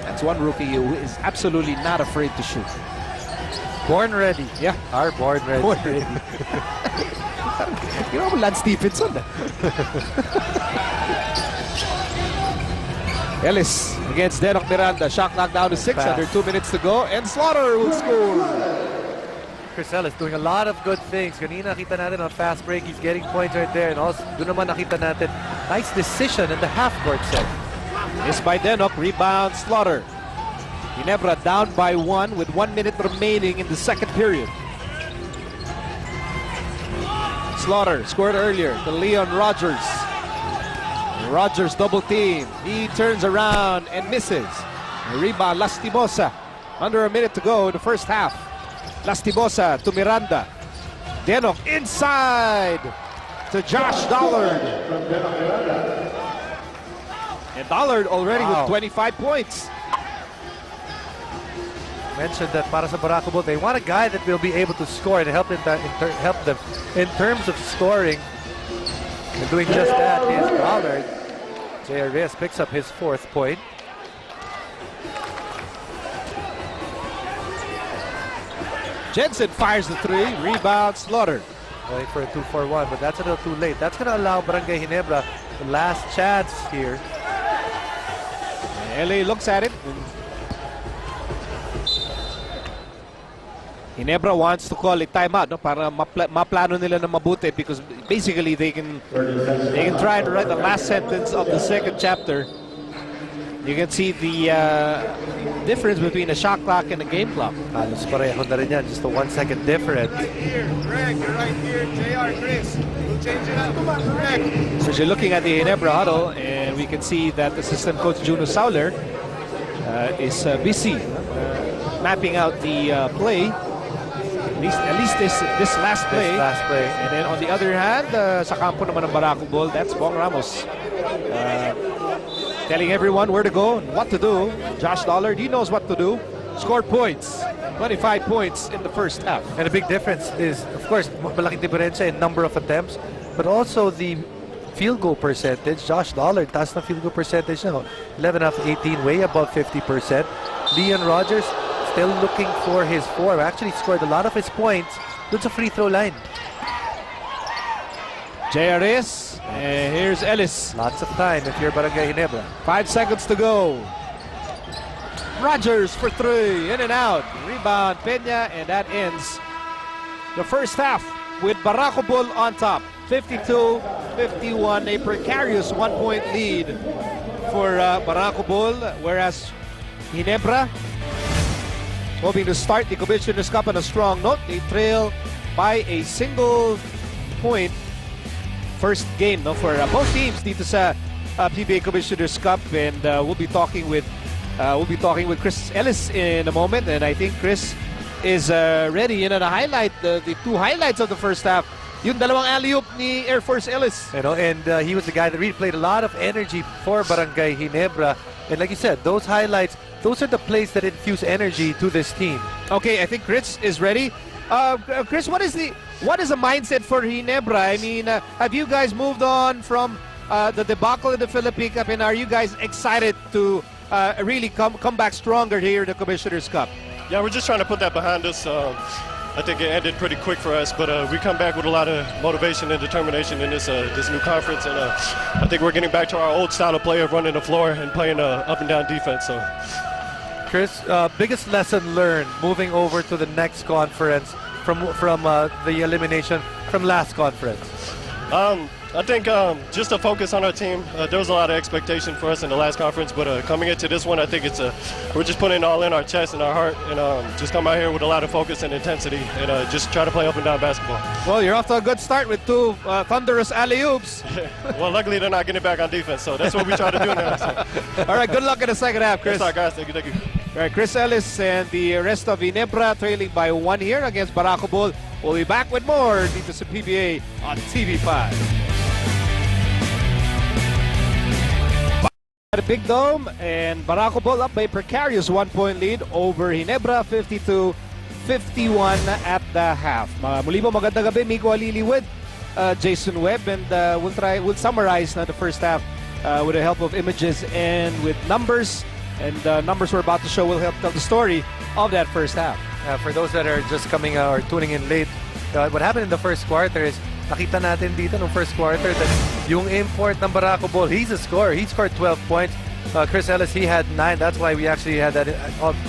That's one rookie who is absolutely not afraid to shoot. Born ready. Yeah. Are born ready. Born ready. You know, Lance Stephenson. Ellis against Denok Miranda. Shot clock down to 6 Pass. under 2 minutes to go. And Slaughter will score. Chris Ellis doing a lot of good things. Kanina nakita natin on fast break, he's getting points right there. And also, doon naman nakita natin, nice decision in the half-court set. Missed by Denok. Rebound Slaughter. Ginebra down by 1 with 1 minute remaining in the second period. Slaughter scored earlier to Leon Rogers. Rogers double team. He turns around and misses. Rebound, Lastimosa. Under a minute to go in the first half. Lastimosa to Miranda. Denok inside to Josh Dollard. And Dollard already with 25 points. Mentioned that para sa Barako Bull, they want a guy that will be able to score and help them in terms of scoring. And doing just that is Dollard. J.R. Reyes picks up his 4th point. Jensen fires the 3. Rebound, Slaughter. Going for a 2-4-1, but that's a little too late. That's going to allow Barangay Ginebra the last chance here. LA looks at it. Ginebra wants to call it timeout, no, para maplano nila na mabuti, because basically they can try and write the last sentence of the 2nd chapter. You can see the difference between a shot clock and a game clock. Halos pareho na rin yan, just a 1 second difference. Greg, you're right here. JR, Chris, we'll change it up. Greg. So you're looking at the Ginebra huddle, and we can see that assistant coach Juno Sauler is busy mapping out the play. At least this last play. And then on the other hand, sa kampo naman ng Barako Bull, that's Bong Ramos. Telling everyone where to go and what to do. Josh Dollard, he knows what to do. Scored points. 25 points in the first half. And a big difference is, of course, malaking diferensya in number of attempts, but also the field goal percentage. Josh Dollard, taas na field goal percentage now. 11 out of 18, way above 50%. Leon Rogers, still looking for his form. Actually scored a lot of his points dun sa free throw line. JRS, and here's Ellis. Lots of time if you're Barangay Ginebra. 5 seconds to go. Rogers for 3, in and out. Rebound, Peña, and that ends the first half with Barako Bull on top. 52-51, a precarious 1-point lead for Barako Bull, whereas Ginebra, hoping to start the Commissioner's Cup on a strong note. They trail by a single point. First game, no, for both teams dito sa PBA Commissioner's Cup, and we'll be talking with Chris Ellis in a moment, and I think Chris is ready. You know, the 2 highlights of the first half, yung dalawang alley-oop ni Air Force Ellis. You know, and he was the guy that really played a lot of energy for Barangay Ginebra, and like you said, those highlights, those are the plays that infuse energy to this team. Okay, I think Chris is ready. Chris, what is the mindset for Ginebra? I mean, have you guys moved on from the debacle in the Philippine Cup, and are you guys excited to really come back stronger here in the Commissioner's Cup? Yeah, we're just trying to put that behind us. I think it ended pretty quick for us, but we come back with a lot of motivation and determination in this new conference, and I think we're getting back to our old style of play of running the floor and playing up and down defense. So, Chris, biggest lesson learned moving over to the next conference from the elimination from last conference? I think just to focus on our team. There was a lot of expectation for us in the last conference, but coming into this one, I think we're just putting it all in our chest and our heart, and just come out here with a lot of focus and intensity, and just try to play up and down basketball. Well, you're off to a good start with 2 thunderous alley-oops. Well, luckily they're not getting back on defense, so that's what we try to do now. So. All right, good luck in the second half, Chris. Yes, guys. Thank you. All right, Chris Ellis and the rest of Ginebra trailing by 1 here against Barako Bull. We'll be back with more dito sa PBA on TV5. At a big dome, and Barako Bull up by a precarious 1-point lead over Ginebra, 52-51 at the half. Muli po, magandang gabi, Miko Aliliwid, Jason Webb, and we'll summarize the first half with the help of images and with numbers. And numbers we're about to show will help tell the story of that first half. For those that are just coming or tuning in late, what happened in the first quarter is nakita natin dito no first quarter that yung import ng Barako Bull, he's a scorer. He scored 12 points. Chris Ellis, he had 9. That's why we actually had that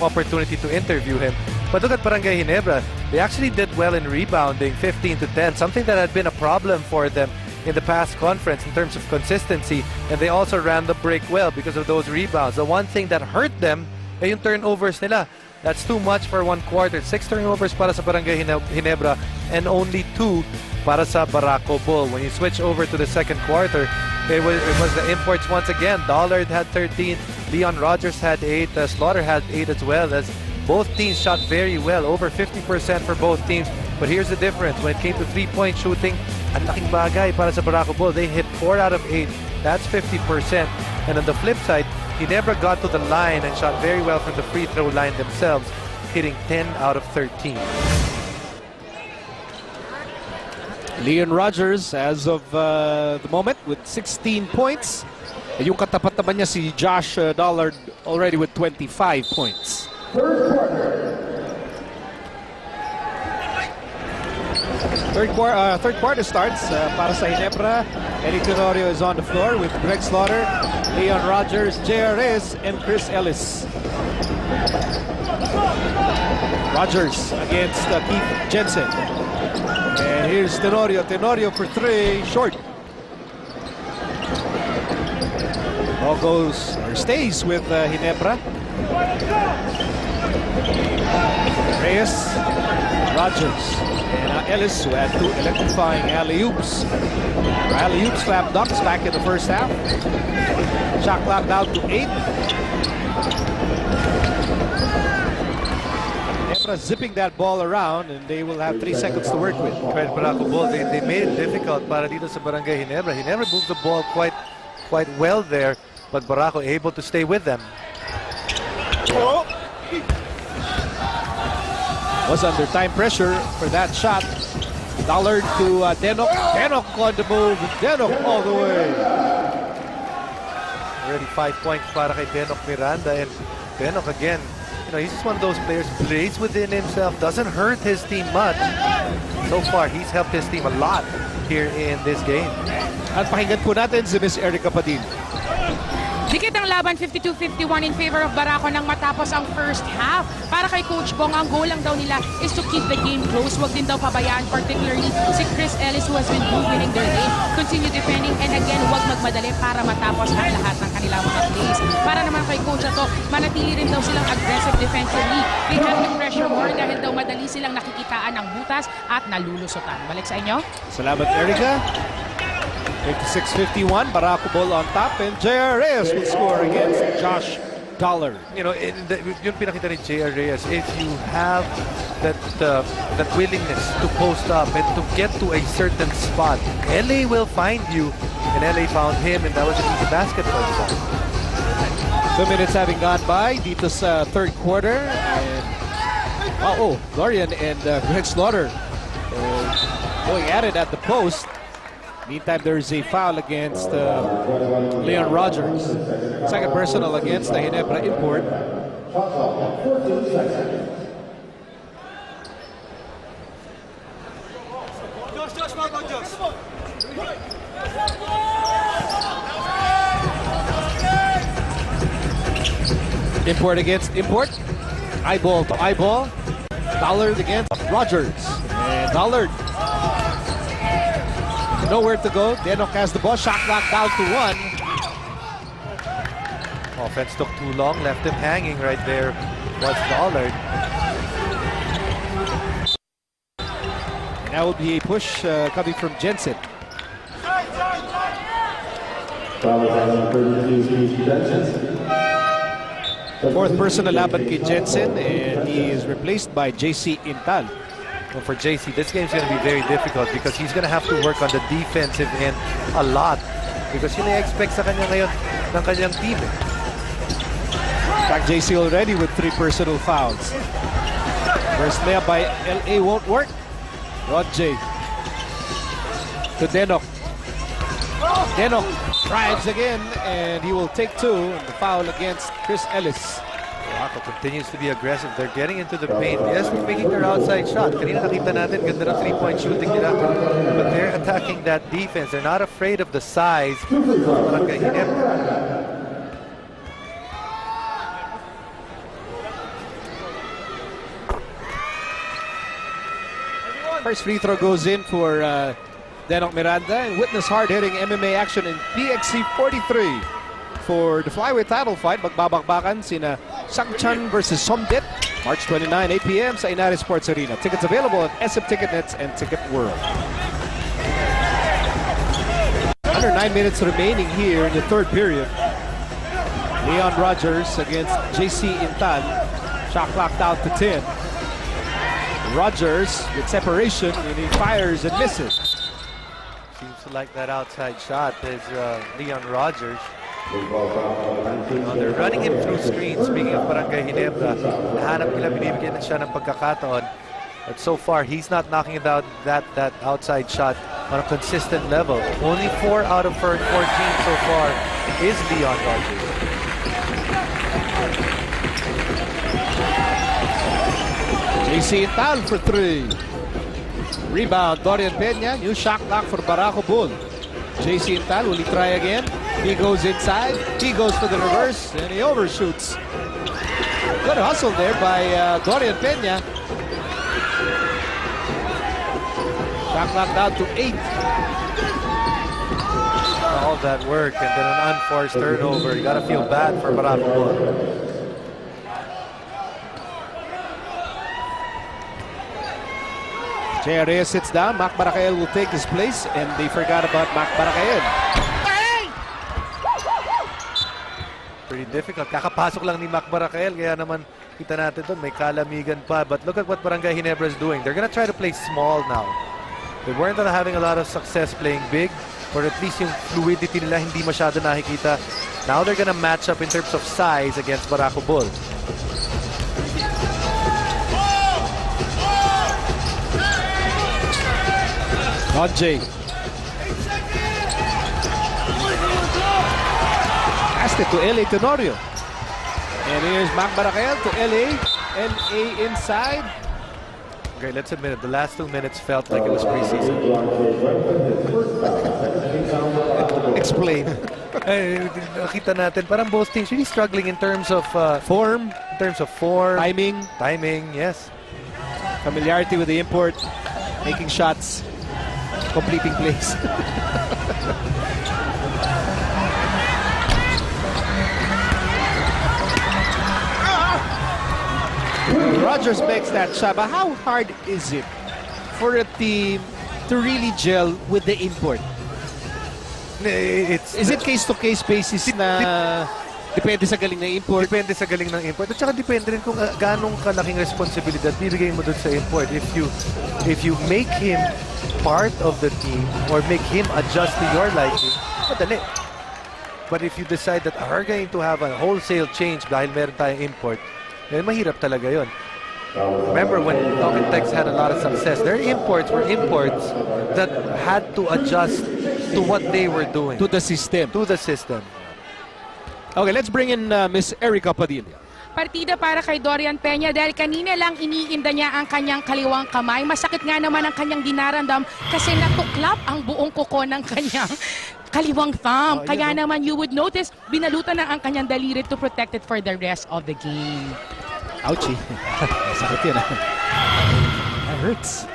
opportunity to interview him. But look at Barangay Ginebra. They actually did well in rebounding, 15-10, something that had been a problem for them in the past conference in terms of consistency, and they also ran the break well because of those rebounds. The one thing that hurt them ay yung turnovers nila. That's too much for one quarter. 6 turnovers para sa Barangay Ginebra and only 2 para sa Barako Bull. When you switch over to the second quarter, it was the imports once again. Dollard had 13, Leon Rogers had 8, Slaughter had 8 as well, as both teams shot very well, over 50% for both teams. But here's the difference. When it came to three-point shooting, ang laking bagay para sa Barako Bull. They hit 4 out of 8. That's 50%. And on the flip side, Ginebra got to the line and shot very well from the free throw line themselves, hitting 10 out of 13. Leon Rogers, as of the moment, with 16 points. Yung katapat naman niya si Josh Dollard already with 25 points. Third quarter starts para sa Ginebra. Eli Tenorio is on the floor with Greg Slaughter, Leon Rogers, JRS, and Chris Ellis. Rogers against Keith Jensen. And here's Tenorio. Tenorio for 3, short. Ball goes or stays with Ginebra. Reyes, Rogers, and Ellis, who had 2 electrifying alley-oops. Alley-oops, slap dunks back in the first half. Shot clock down to 8. Ginebra zipping that ball around, and they will have 3 seconds to work with. Right, Barako Bull, they made it difficult para dito sa Barangay Ginebra. Ginebra moved the ball quite well there, but Barako able to stay with them. Was under time pressure for that shot. Dollard to Denok. Denok on the move. Denok all the way. Already 5 points para kay Denok Miranda, and Denok again, you know, he's just one of those players, plays within himself, doesn't hurt his team much. So far, he's helped his team a lot here in this game. At pakinggan po natin si Miss Erica Padin. Dikit ang laban, 52-51 in favor of Barako nang matapos ang first half. Para kay Coach Bong, ang goal lang daw nila is to keep the game close. Huwag din daw pabayaan, particularly si Chris Ellis, who has been winning their game. Continue defending, and again, huwag magmadali para matapos ang lahat ng kanilang mga plays. Para naman kay Coach Ato, manatili rin daw silang aggressive defensively. They have to pressure more dahil daw madali silang nakikitaan ng butas at nalulusutan. Balik sa inyo. Salamat, Erica. 56-51, Barako Bull on top, and J.R. Reyes will score against Josh Dollard. You know, yung pinakita ni J.R. Reyes, if you have that willingness to post up and to get to a certain spot, LA will find you, and LA found him, and that was an easy basket for him. 2 minutes having gone by dito sa third quarter, and Dorian and Greg Slaughter going at it at the post. Meantime, there's a foul against Leon Rogers. Second personal against the Ginebra import. Import against import. Eyeball to eyeball. Dollard against Rogers. And Dollard nowhere to go. Denok has the ball. Shot clock down to 1. Offense took too long, left him hanging right there. Was Dollard. And that will be a push coming from Jensen. Fourth personal laban kay Jensen, and he is replaced by JC Intal. Well, for JC, this game's going to be very difficult because he's going to have to work on the defensive end a lot because yun na-expect sa kanya ngayon ng kanyang team. In fact, JC already with 3 personal fouls. First layup by LA won't work. Rod J. To Denok. Denok drives again, and he will take 2. And the foul against Chris Ellis. Barako continues to be aggressive. They're getting into the paint. Yes, they're making their outside shot. Kanina nakita natin, ganda ng 3-point shooting nila. But they're attacking that defense. They're not afraid of the size of Barangay Ginebra. First free throw goes in for Denok Miranda, and witness hard-hitting MMA action in PXC 43 for the flyweight title fight. Magbabakbakan sina Sangchan versus Somdet March 29, 8 p.m. sa Inaris Sports Arena. Tickets available at SM Ticketnets and Ticket World. Under 9 minutes remaining here in the third period. Leon Rogers against JC Intal. Shot clock down to 10. Rogers with separation, and he fires and misses. Seems to like that outside shot is Leon Rogers. They're running him through screens. Speaking of Barangay Ginebra, nahanap nila, binibigyan na siya ng pagkakataon. But so far, he's not knocking it out that outside shot on a consistent level. Only 4 out of 14 so far is Leon Rogers. JC Intal for 3. Rebound, Dorian Peña. New shot clock for Barako Bull. JC Intal, will he try again? He goes inside. He goes for the reverse, and he overshoots. Good hustle there by Dorian Peña. Shot clock down to 8. All that work and then an unforced turnover. You gotta feel bad for Barako Bull. Jay Reyes sits down. Mac Baracael will take his place, and they forgot about Mac Baracael. Pretty difficult. Kakapasok lang ni Mac Baracael, kaya naman kita natin doon, may kalamigan pa. But look at what Barangay Ginebra is doing. They're gonna try to play small now. They weren't having a lot of success playing big, or at least yung fluidity nila hindi masyado nakikita. Now they're gonna match up in terms of size against Barako Bull. J. Passed it to L.A. Tenorio. And here's Mac Baracael to L.A. L.A. inside. Okay, let's admit it. The last 2 minutes felt like it was preseason. Explain. Nakita natin, parang both teams really struggling in terms of form. In terms of form. Timing, yes. Familiarity with the import. Making shots. Completing plays. Rogers makes that shot, but how hard is it for a team to really gel with the import? Is it case-to-case basis na depende sa galing ng import? Depende sa galing ng import. At saka depende rin kung ganong kalaking responsibilidad bibigay mo dun sa import. If you make him part of the team or make him adjust to your liking, madali. But if you decide that we're going to have a wholesale change dahil meron tayong import, eh, mahirap talaga yon. Remember when Talk 'N Text had a lot of success, their imports were imports that had to adjust to what they were doing. To the system. Okay, let's bring in Miss Erica Padilla. Partida para kay Dorian Peña dahil kanina lang iniinda niya ang kanyang kaliwang kamay. Masakit nga naman ang kanyang dinaramdam kasi natuklap ang buong kuko ng kanyang kaliwang thumb. Kaya naman you would notice, binalutan na ang kanyang daliri to protect it for the rest of the game. Ouchie. Sakit yun. That hurts.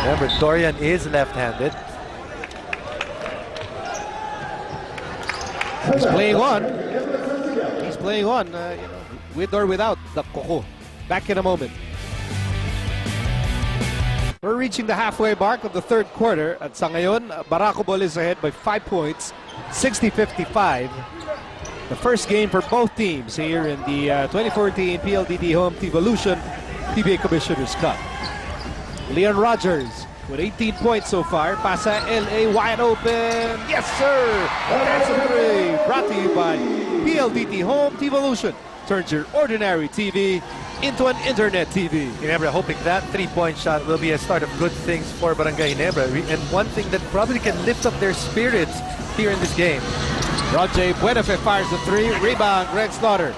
Remember, Dorian is left-handed. He's playing on. With or without the Coco. Back in a moment. We're reaching the halfway mark of the third quarter. At sa ngayon, Barako Bull is ahead by 5 points, 60-55. The first game for both teams here in the 2014 PLDT Home Evolution PBA Commissioners Cup. Leon Rogers with 18 points so far. Pasa LA wide open. Yes, sir. That's a 3. Brought to you by PLDT Home Evolution. Turns your ordinary TV into an internet TV. Ginebra hoping that 3-point shot will be a start of good things for Barangay Ginebra. And one thing that probably can lift up their spirits here in this game. Roger Buenafe fires the 3. Rebound, Greg Slaughter.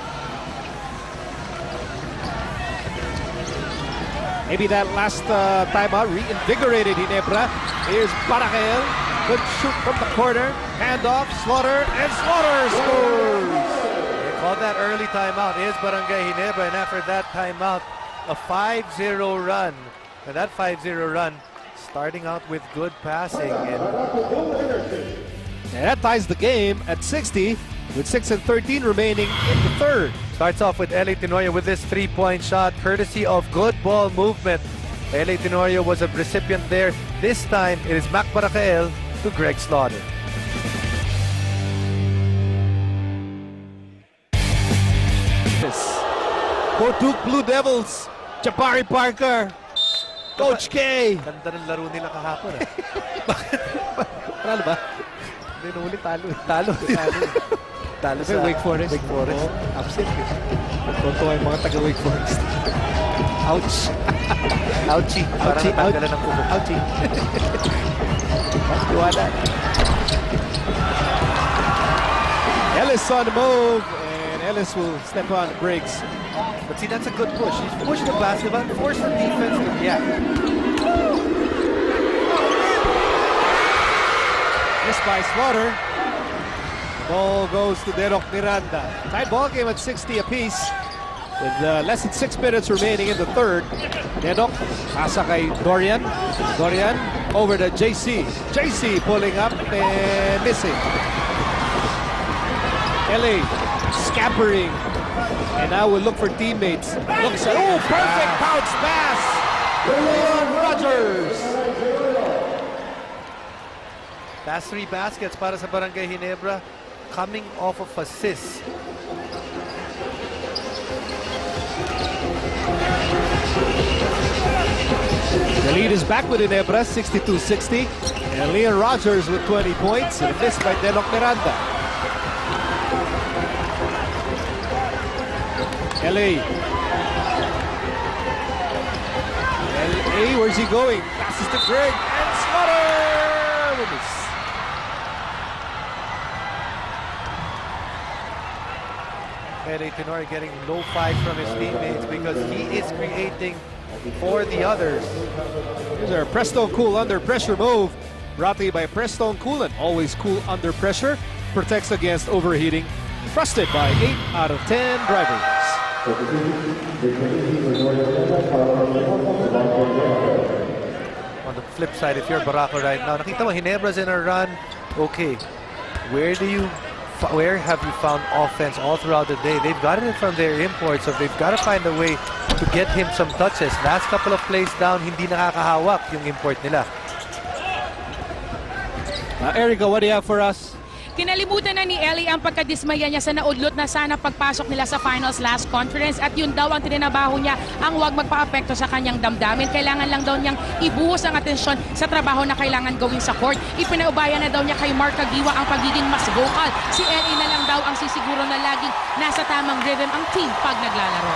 Maybe that last timeout reinvigorated Ginebra. Here's Baracael. Good shoot from the corner. Handoff, Slaughter, and Slaughter scores! They called that early timeout. Is Barangay Ginebra, and after that timeout, a 5-0 run. And that 5-0 run starting out with good passing. And that ties the game at 60. with 6 and 13 remaining in the third. Starts off with LA Tenorio with this three-point shot, courtesy of good ball movement. LA Tenorio was a recipient there. This time, it is Mac Barako to Greg Slaughter. Go Duke Blue Devils, Jabari Parker, Coach K. Ganda ng laro nila kahapon. Talo ba? Hindi na ulit talo. Talo. Talo sa Wake Forest. Wake Forest. Upset. Nagtonto yung mga taga-Wake Forest. Ouch. Ouchie. Parang natanggalan ng kuko. Ouchie. Iwala. Ellis on the move, and Ellis will step on the brakes. But see, that's a good push. He's pushed the basketball, forced the defense to react. Missed by Slaughter. The ball goes to Derok Miranda. Tied ball game at 60 apiece. With less than 6 minutes remaining in the third. Derok, pasa kay Dorian. Dorian over to JC. JC pulling up and missing. LA scampering. And now we'll look for teammates. Looks at, oh, perfect bounce pass. Leon Rogers. That's 3 baskets para sa Barangay Ginebra, coming off of assists. The lead is back with Ginebra, 62-60. And Leon Rogers with 20 points. And a miss by Derok Miranda. LA. Where's he going? Passes to Greg and Slaughter! With this. LA Tenorio getting low five from his teammates because he is creating for the others. Here's our Presto Cool under pressure move. Brought to you by Presto Cool, and always cool under pressure. Protects against overheating. Trusted by 8 out of 10 drivers. On the flip side, if you're Barako right now, nakita mo, Ginebra's in a run. Okay, where have you found offense all throughout the day? They've gotten it from their imports, so they've got to find a way to get him some touches. Last couple of plays down, hindi nakakahawak yung import nila. Erica, what do you have for us? Kinalimutan na ni Ellie ang pagkadismaya niya sa naudlot na sana pagpasok nila sa finals last conference, at yun daw ang tininabaho niya, ang huwag magpa-apekto sa kanyang damdamin. Kailangan lang daw niyang ibuhos ang atensyon sa trabaho na kailangan gawin sa court. Ipinaubayan na daw niya kay Mark Kagiwa ang pagiging mas vocal. Si Ellie na lang daw ang sisiguro na laging nasa tamang rhythm ang team pag naglalaro.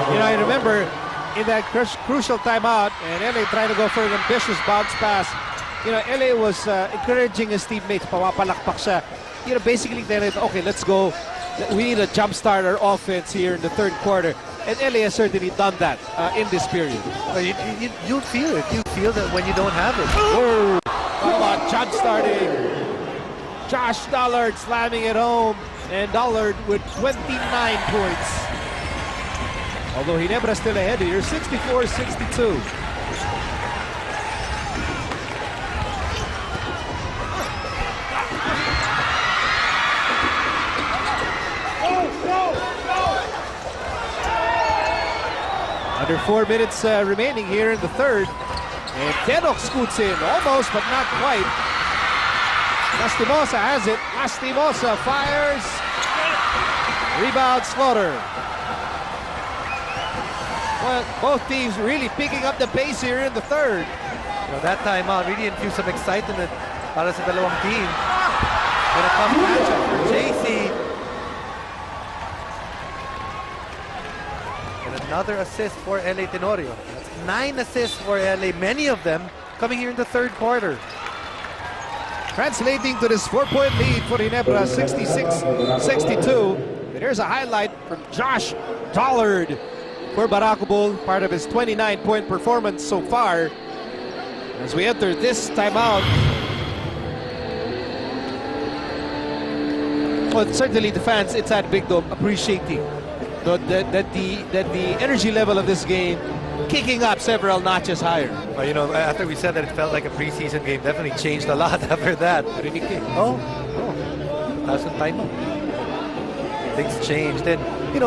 You know, I remember in that crucial timeout, and LA trying to go for an ambitious bounce pass. You know, LA was encouraging his teammates, pawapalakpak siya. You know, basically, they're like, okay, let's go. We need to jumpstart our offense here in the third quarter. And LA has certainly done that in this period. You feel it. You feel that when you don't have it. Oh, come on, jumpstarting. Josh Dollard slamming it home. And Dollard with 29 points. Although Ginebra still ahead here, 64-62. Under 4 minutes remaining here in the third. And Denok scoots in, almost, but not quite. Lastimosa has it. Lastimosa fires. Rebound, Slaughter. Well, both teams really picking up the pace here in the third. You know, that timeout really infused some excitement para sa dalawang team. Gonna come matchup for JC. And another assist for LA Tenorio. That's 9 assists for LA, many of them coming here in the third quarter. Translating to this 4-point lead for Ginebra, 66-62. And here's a highlight from Josh Dollard for Barako Bull, part of his 29-point performance so far. As we enter this timeout, well, certainly the fans inside Big Dome appreciating that the energy level of this game kicking up several notches higher. Well, you know, after we said that it felt like a preseason game, definitely changed a lot after that. Rinig eh. Oh. taas ang timeout. Things changed, and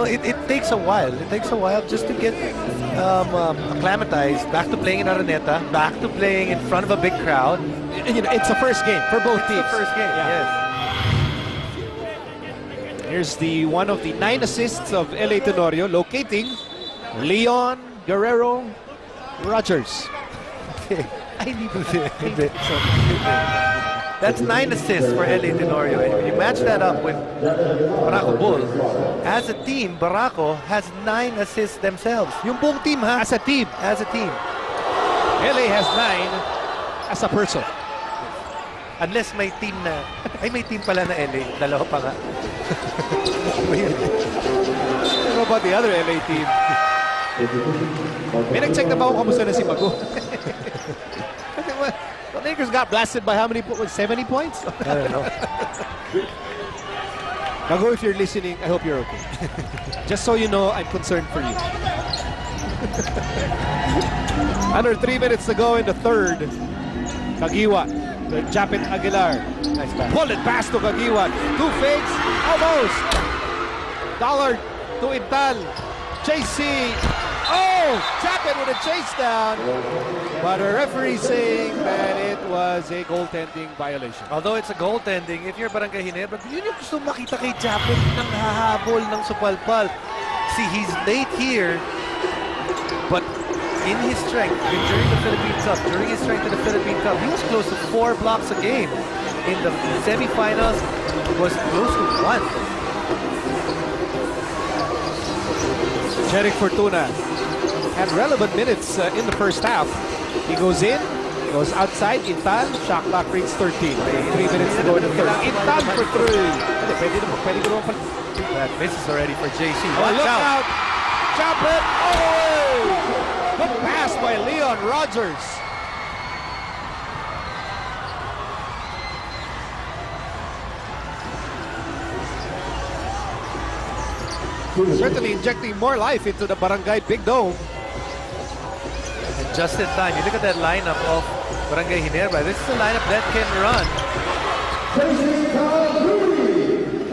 it takes a while. It takes a while just to get acclimatized back to playing in Araneta, back to playing in front of a big crowd. It's the first game for both teams. The first game, yes. Here's one of the 9 assists of LA Tenorio, locating Leon Guerrero Rogers. I need to say that's 9 assists for LA Tenorio. And when you match that up with Barako Bull, as a team, Barako has 9 assists themselves. Yung buong team, ha? As a team. As a team. LA has 9 as a person. Unless may team na... Ay, may team pala na LA. Dalawa pa nga. What about the other LA team? May nag-check na ba kung kamusta na si Mago? The Lakers got blasted by how many points? 70 points? I don't know. Mago, if you're listening, I hope you're okay. Just so you know, I'm concerned for you. Under 3 minutes to go in the third. Kagiwa to Japit Aguilar. Nice pass. Pull it pass to Kagiwa. 2 fakes. Almost. Dollar to Intal. JC. Oh! Japit with a chase down. But a referee saying that it was a goaltending violation. Although it's a goaltending, if you're Barangay Ginebra, yun yung gusto makita kay Japit ng hahabol ng supalpal. See, he's late here, but in his strength, during the Philippine Cup, during his strength in the Philippine Cup, he was close to 4 blocks a game. In the semifinals, was close to 1. Jerick Fortuna had relevant minutes in the first half. He goes in, goes outside, Intal, shot clock reads 13. 3 minutes to go in the third. Intal for 3. That misses already for JC. Look out! Japit all the way! Good pass by Leon Rogers. Certainly injecting more life into the Barangay Big Dome. And just in time, you look at that lineup of Barangay Ginebra. This is a lineup that can run.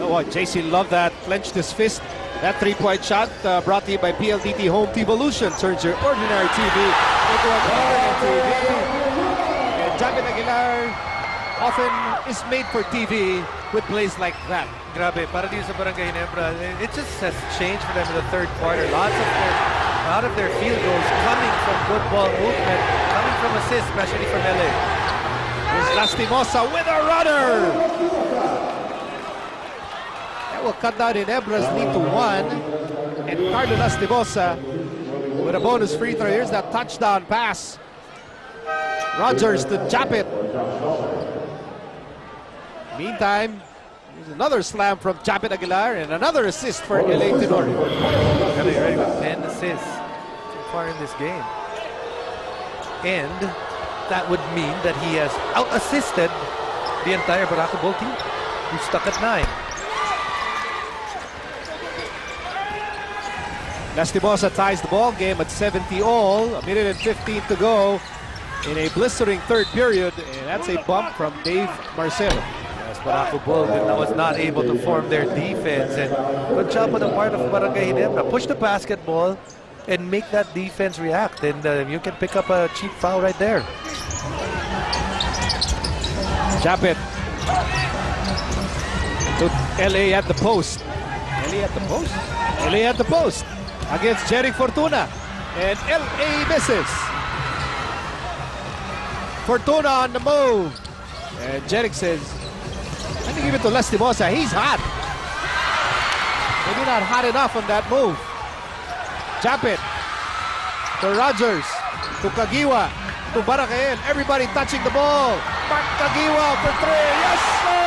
Oh, JC loved that. Clenched his fist. That 3-point shot brought to you by PLDT Home Evolution. Turns your ordinary TV into an ordinary TV. And Japit Aguilar often is made for TV with plays like that. Grabe, para dito sa Barangay Ginebra, it just has changed for them in the third quarter. Lot of their field goals coming from good ball movement, coming from assists, especially from LA. Here's Lastimosa with a runner. That will cut down Ginebra's lead to 1. And Carlo Lastimosa with a bonus free throw. Here's that touchdown pass. Rogers to Japit. Meantime, here's another slam from Japit Aguilar and another assist for LA Tenorio. Already with 10 assists so far in this game. And that would mean that he has out-assisted the entire Barako Bull team, who's stuck at 9. Lastimosa ties the ball game at 70 all. A minute and 15 to go in a blistering third period. And that's a bump from Dave Marcelo. Yes, Barako Bull was not able to form their defense. And good job on the part of Barangay Ginebra. Push the basketball and make that defense react. And you can pick up a cheap foul right there. Japit to LA at the post. LA at the post? LA at the post against Jerick Fortuna. And LA misses. Fortuna on the move. And Jerick says, let me give it to Lastimosa. He's hot. Maybe not hot enough on that move. Japit to Rogers, to Kagiwa, to Barakael. Everybody touching the ball. Mark Kagiwa for 3. Yes, sir!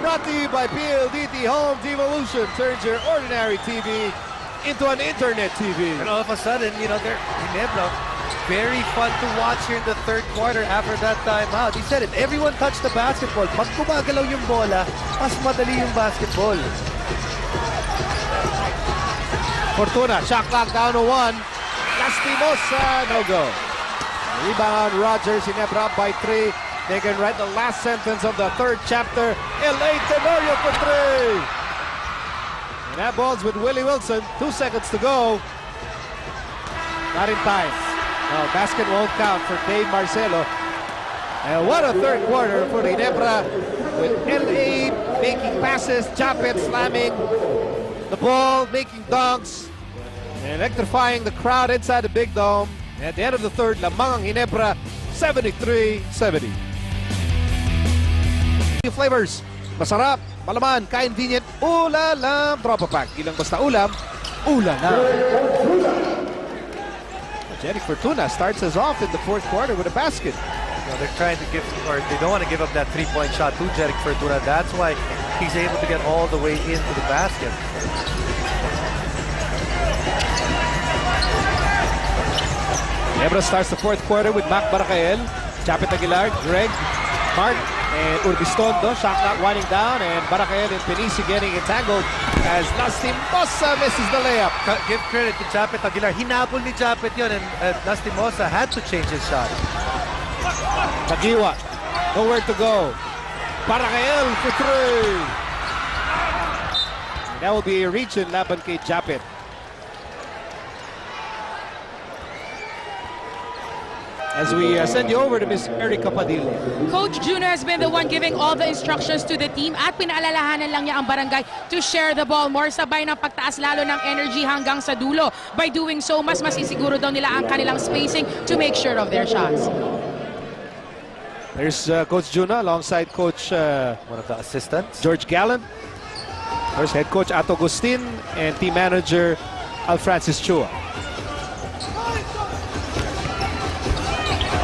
Brought to you by PLDT Home Evolution. Turns your ordinary TV into an internet TV. And all of a sudden, they're Ginebra. Very fun to watch here in the third quarter after that timeout. He said it, everyone touched the basketball. Pag gumagalaw yung bola, mas madali yung basketball. Fortuna, shot clock down to 1. Lastimosa, no go. Rebound, Rogers, Ginebra up by 3. They can write the last sentence of the third chapter. LA Tenorio for three. And that ball's with Willie Wilson. 2 seconds to go. Not in time. No, basket won't count for Dave Marcelo. And what a third quarter for Ginebra, with LA making passes, Japet slamming the ball, making dunks, and electrifying the crowd inside the Big Dome. At the end of the third, lamang ang Ginebra, 73-70. Flavors, masarap, malaman, convenient, ulalam, tropa pack. Ilang basta ulam, ulalam. Jeric Fortuna starts us off in the fourth quarter with a basket. They're trying to give, or they don't want to give up that three-point shot to Jeric Fortuna. That's why he's able to get all the way into the basket. Ginebra starts the fourth quarter with Mac Barakael, Japet Aguilar, Greg, Mark, and Urbistondo. Shot clock winding down, and Barakael and Penisi getting entangled as Lastimosa misses the layup. Give credit to Japet Aguilar. Hinabol ni Japet yun, and Lastimosa had to change his shot. Tagiwa, nowhere to go. Barakael for three. And that will be a reach in laban kay Japet. As we send you over to Miss Erica Padilla. Coach Juno has been the one giving all the instructions to the team at pinaalalahanan lang niya ang barangay to share the ball more, sabay ng pagtaas lalo ng energy hanggang sa dulo. By doing so, mas masisiguro daw nila ang kanilang spacing to make sure of their shots. There's Coach Juno alongside Coach One of the assistants, George Gallant. There's head coach Ato Agustin and team manager Alfrancis Chua.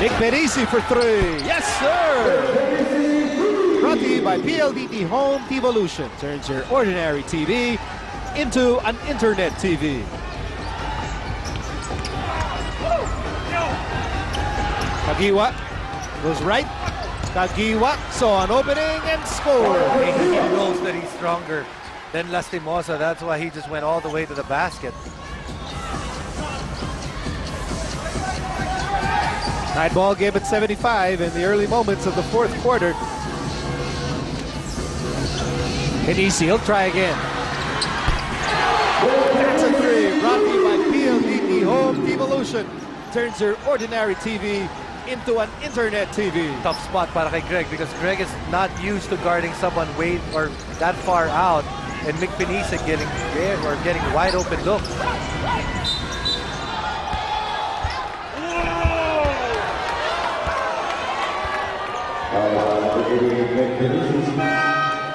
Nick Penisi for three. Yes, sir! Brought to you by PLDT Home Evolution. Turns your ordinary TV into an internet TV. Kagiwa goes right. Kagiwa saw an opening and scored. he knows that he's stronger than Lastimosa. That's why he just went all the way to the basket. 9-ball game at 75 in the early moments of the fourth quarter. Penisi, he'll try again. That's a three, brought to you by PLDT Home Evolution. Turns your ordinary TV into an internet TV. Tough spot para kay Greg because Greg is not used to guarding someone way or that far out, and Mick Penisa getting wide open look.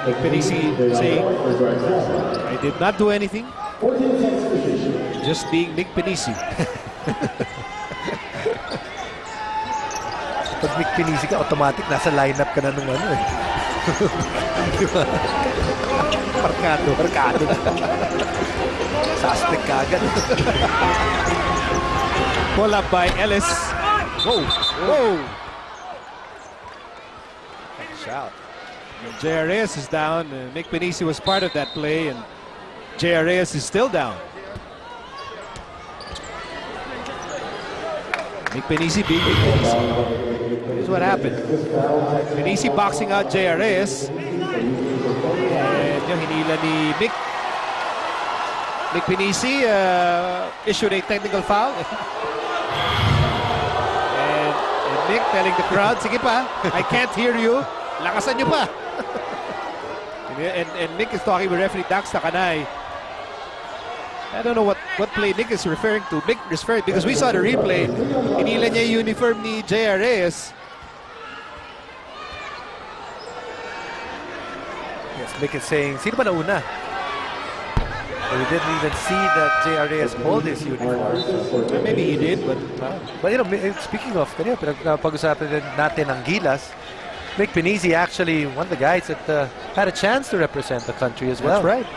Like Penisi saying, I did not do anything, just being Nick Penisi. Pag Mick Penisi ka, automatic nasa lineup ka na nung ano eh. Diba? Markado. Suspect ka agad. Pull up by Ellis. Whoa. Shout. J.R. Reyes is down. Nick Penisi was part of that play, and J.R. Reyes is still down. Nick Penisi being Nick Penisi. Here's what happened. Penisi boxing out J.R. Reyes. And yung hinila ni Nick Penisi issued a technical foul. and Nick telling the crowd, sige pa, I can't hear you. Lakasan nyo pa. and Nick is talking with referee Dax Takanay. I don't know what play Nick is referring to. Nick is referring because we saw the replay. Hinila niya yung uniform ni J.R. Reyes. Yes, Mick is saying, sino ba nauna? We didn't even see that J.R. Reyes hold his uniform. Maybe he did, but you know, speaking of, kanina pag-usapan natin ang Gilas, Mick Penisi actually one of the guys that had a chance to represent the country as well. That's right.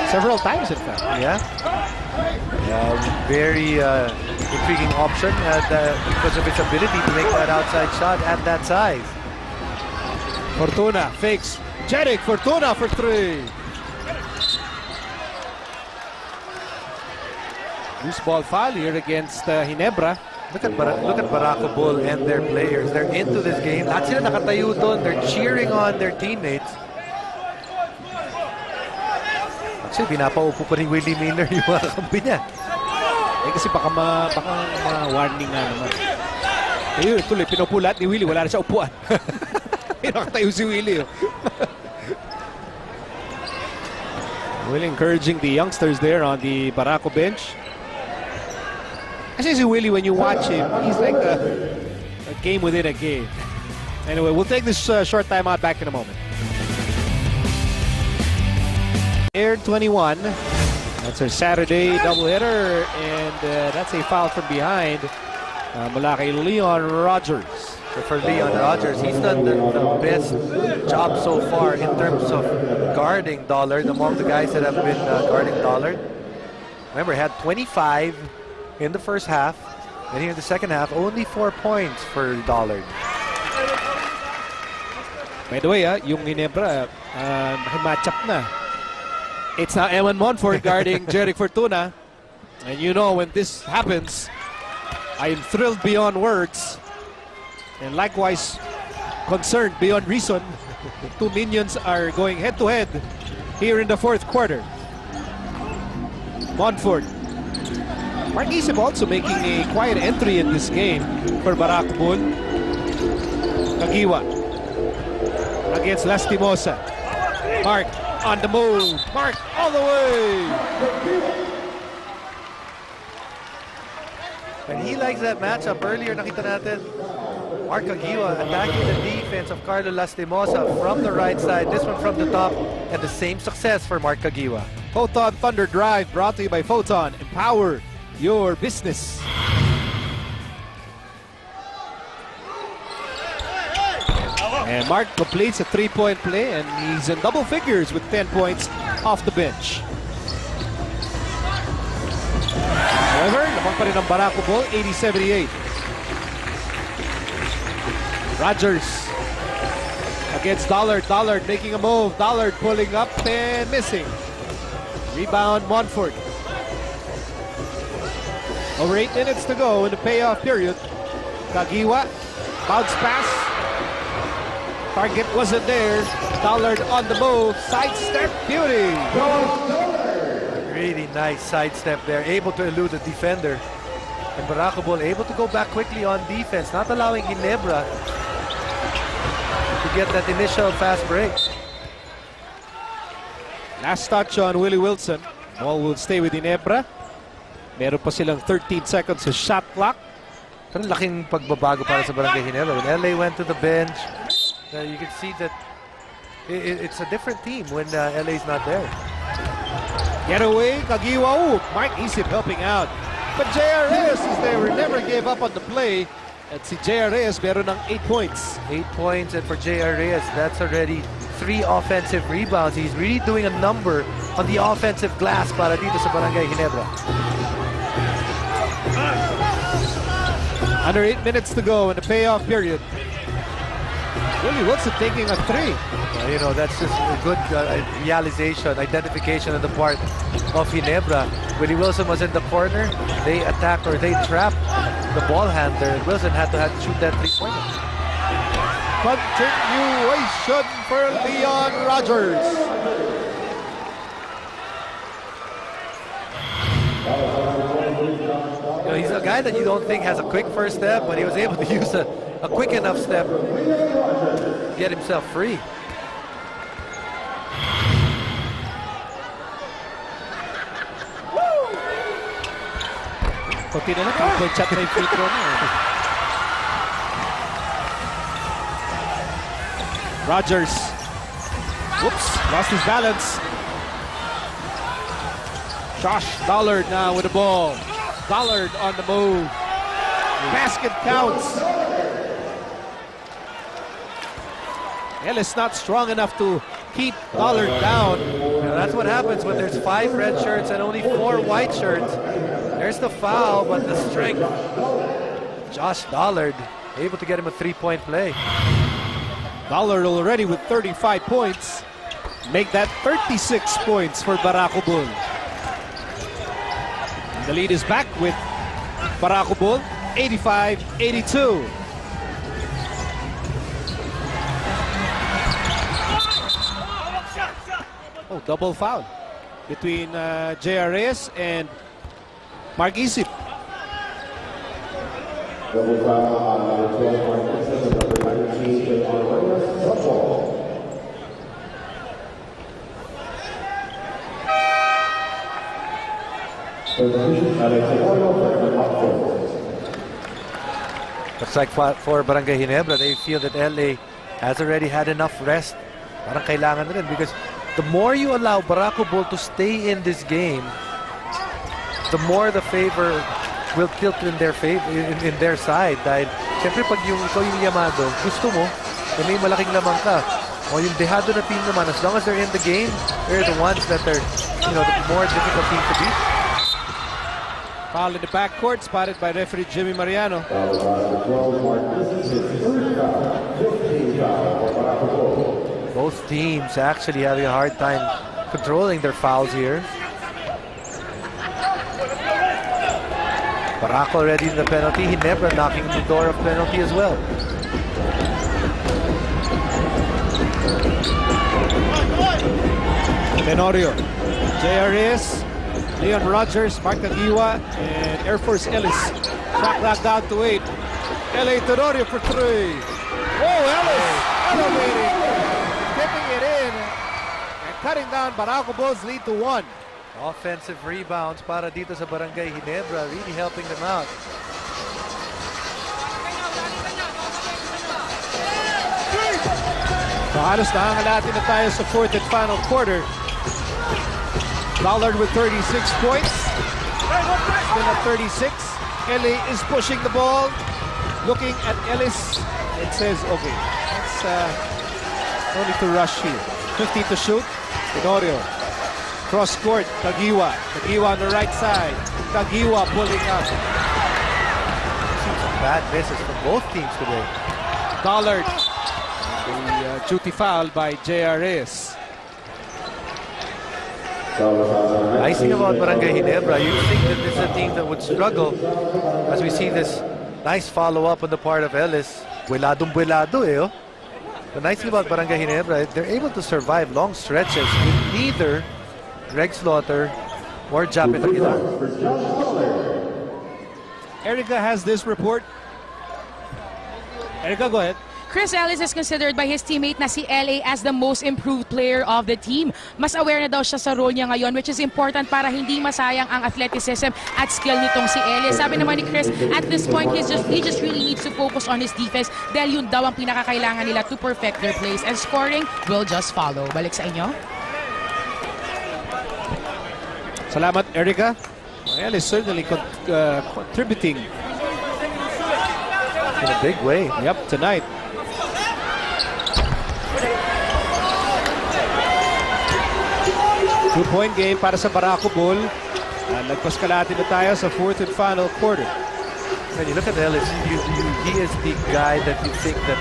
Several times, in fact. Yeah. Very intriguing option because of its ability to make that outside shot at that size. Fortuna fakes. Jeric Fortuna for three. Loose ball foul here against Ginebra. Look at Barako Bull and their players. They're into this game. Lahat sila nakatayo doon. They're cheering on their teammates. Actually, pinapaupo pa ni Willie Miller yung mga kampi niya. Eh kasi baka ma-warning nga naman. Ayun, tuloy, pinupulat ni Willie. Wala na siya upuan. Pinakatayo si Willie. Willie encouraging the youngsters there on the Barako bench. Kasi si Willie, when you watch him, he's like a game within a game. Anyway, we'll take this short time out. Back in a moment. Air 21. That's our Saturday doubleheader, and that's a foul from behind mula kay Leon Rogers. So for Leon Rogers, he's done the best job so far in terms of guarding Dollard among the guys that have been guarding Dollard. Remember, he had 25 in the first half, and here in the second half, only 4 points for Dollard. By the way, yung Ginebra, match-up na. It's now Eman Monfort guarding Jerick Fortuna. And you know, when this happens, I am thrilled beyond words. And likewise, concerned beyond reason. The two minions are going head-to-head here in the fourth quarter. Monfort. Mark Isip also making a quiet entry in this game for Barako Bull. Kagiwa against Lastimosa. Mark on the move. Mark all the way. And he likes that matchup. Earlier, nakita natin, Mark Kagiwa attacking the defense of Carlo Lastimosa from the right side. This one from the top, and the same success for Mark Kagiwa. Photon Thunder Drive brought to you by Photon. Empower your business. And Mark completes a three-point play, and he's in double figures with 10 points off the bench. However, lamang pa rin ang Barako Bull, 80-78. Rogers against Dollard. Dollard making a move. Dollard pulling up and missing. Rebound, Monfort. Over 8 minutes to go in the payoff period. Kagiwa, bounce pass. Target wasn't there. Dollard on the move. Sidestep, beauty. Really nice sidestep there. Able to elude the defender. And Barako Bull able to go back quickly on defense. Not allowing Ginebra to get that initial fast break. Last touch on Willie Wilson. Ball will stay with Ginebra. Meron pa silang 13 seconds sa shot clock. Pero laking pagbabago para sa Barangay Ginebra. When LA went to the bench, you can see that it's a different team when LA's not there. Getaway, Kagiwa. Ooh, Mike Isip helping out. But J.R. Reyes is there. We never gave up on the play. At si J.R. Reyes meron ng 8 points. 8 points, and for J.R. Reyes, that's already 3 offensive rebounds. He's really doing a number on the offensive glass para dito sa Barangay Ginebra. Under 8 minutes to go in the payoff period. Willie Wilson taking a 3. You know, that's just a good realization, identification on the part of Ginebra. Willie Wilson was in the corner. They attacked, or they trapped the ball handler. Wilson had to shoot that 3-pointer. Continuation for Leon Rogers. You know, he's a guy that you don't think has a quick first step, but he was able to use a quick enough step to get himself free. Kunti na lang, 3-point shot na yung free throw na. Rogers. Whoops, lost his balance. Josh Dollard now with the ball. Dollard on the move. Basket counts. Ellis not strong enough to keep Dollard down. You know, that's what happens when there's 5 red shirts and only 4 white shirts. There's the foul, but the strength. Josh Dollard able to get him a 3-point play. Dollard already with 35 points. Make that 36 points for Barako Bull. The lead is back with Barako Bull. 85-82. Oh, double foul between JRS and Mark Isip. Double foul on number 12, Mark Isip, and number 19, J.R. Reyes. Double. Looks like for Barangay Ginebra, they feel that LA has already had enough rest. Parang kailangan na rin because the more you allow Barako Bull to stay in this game, the more the favor will tilt in their favor, in their side. Dahil siyempre pag ikaw yung Yamado, gusto mo, may malaking lamang ka. O yung dehado na team naman, as long as they're in the game, they're the ones that are, the more difficult team to beat. Foul in the backcourt, spotted by referee Jimmy Mariano. Both teams actually having a hard time controlling their fouls here. Barako already in the penalty. Ginebra knocking on the door of penalty as well. Tenorio, JRS, Leon Rogers, Mark Tagiwa, and Air Force Ellis. Shot clock down to 8. LA Tenorio for 3. Oh, Ellis elevating, tipping it in, and cutting down Barako Bulls lead to 1. Offensive rebounds para dito sa Barangay Ginebra, really helping them out. So halos nahangalati na tayo sa 4th and final quarter. Ballard with 36 points. Still at 36. Ellie is pushing the ball. Looking at Ellis. It says, okay, let's no need to rush here. 50 to shoot. Tenorio. Cross court. Tagiwa. Tagiwa on the right side. Tagiwa pulling up. Bad misses from both teams today. Ballard. The duty foul by JRS. Nice thing about Barangay Ginebra, you'd think that this is a team that would struggle as we see this nice follow-up on the part of Ellis. Bueladong-buelado eh, oh. The nice thing about Barangay Ginebra, they're able to survive long stretches with neither Greg Slaughter or Japet Aguilar. Erica has this report. Erica, go ahead. Chris Ellis is considered by his teammate na si LA as the most improved player of the team. Mas aware na daw siya sa role niya ngayon, which is important para hindi masayang ang athleticism at skill nitong si Ellis. Sabi naman ni Chris, at this point, he just really needs to focus on his defense dahil yun daw ang pinakakailangan nila to perfect their plays, and scoring will just follow. Balik sa inyo. Salamat, Erica. Ellis certainly contributing In a big way. Yep, tonight. Two-point game para sa Barako Bull. Nagpas kalahati na tayo sa 4th and final quarter. When you look at Ellis, he is the guy that you think that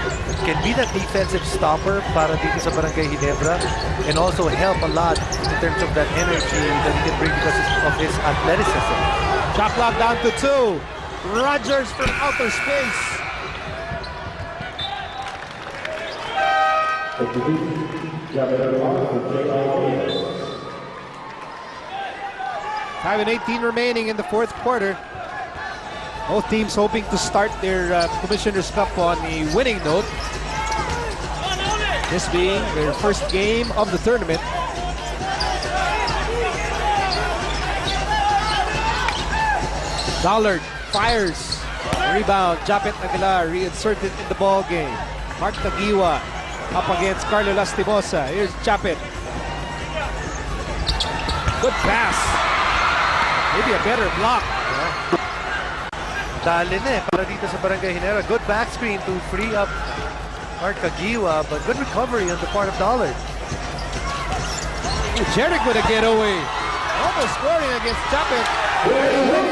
can be that defensive stopper para dito sa Barangay Ginebra and also help a lot in terms of that energy that he can bring because of his athleticism. Shot clock down to 2. Rogers from outer space. Time and 18 remaining in the 4th quarter. Both teams hoping to start their Commissioner's Cup on a winning note. This being their first game of the tournament. Ballard fires. Rebound. Japet Aguilar reinserted in the ball game. Mark Tagiwa up against Carlo Lastimosa. Here's Japet. Good pass. Maybe a better block. Dali na eh, para dito sa Barangay Ginebra. Good back screen to free up Mark Tagiwa, but good recovery on the part of Ballard. Jerick with a getaway. Almost scoring against Japet.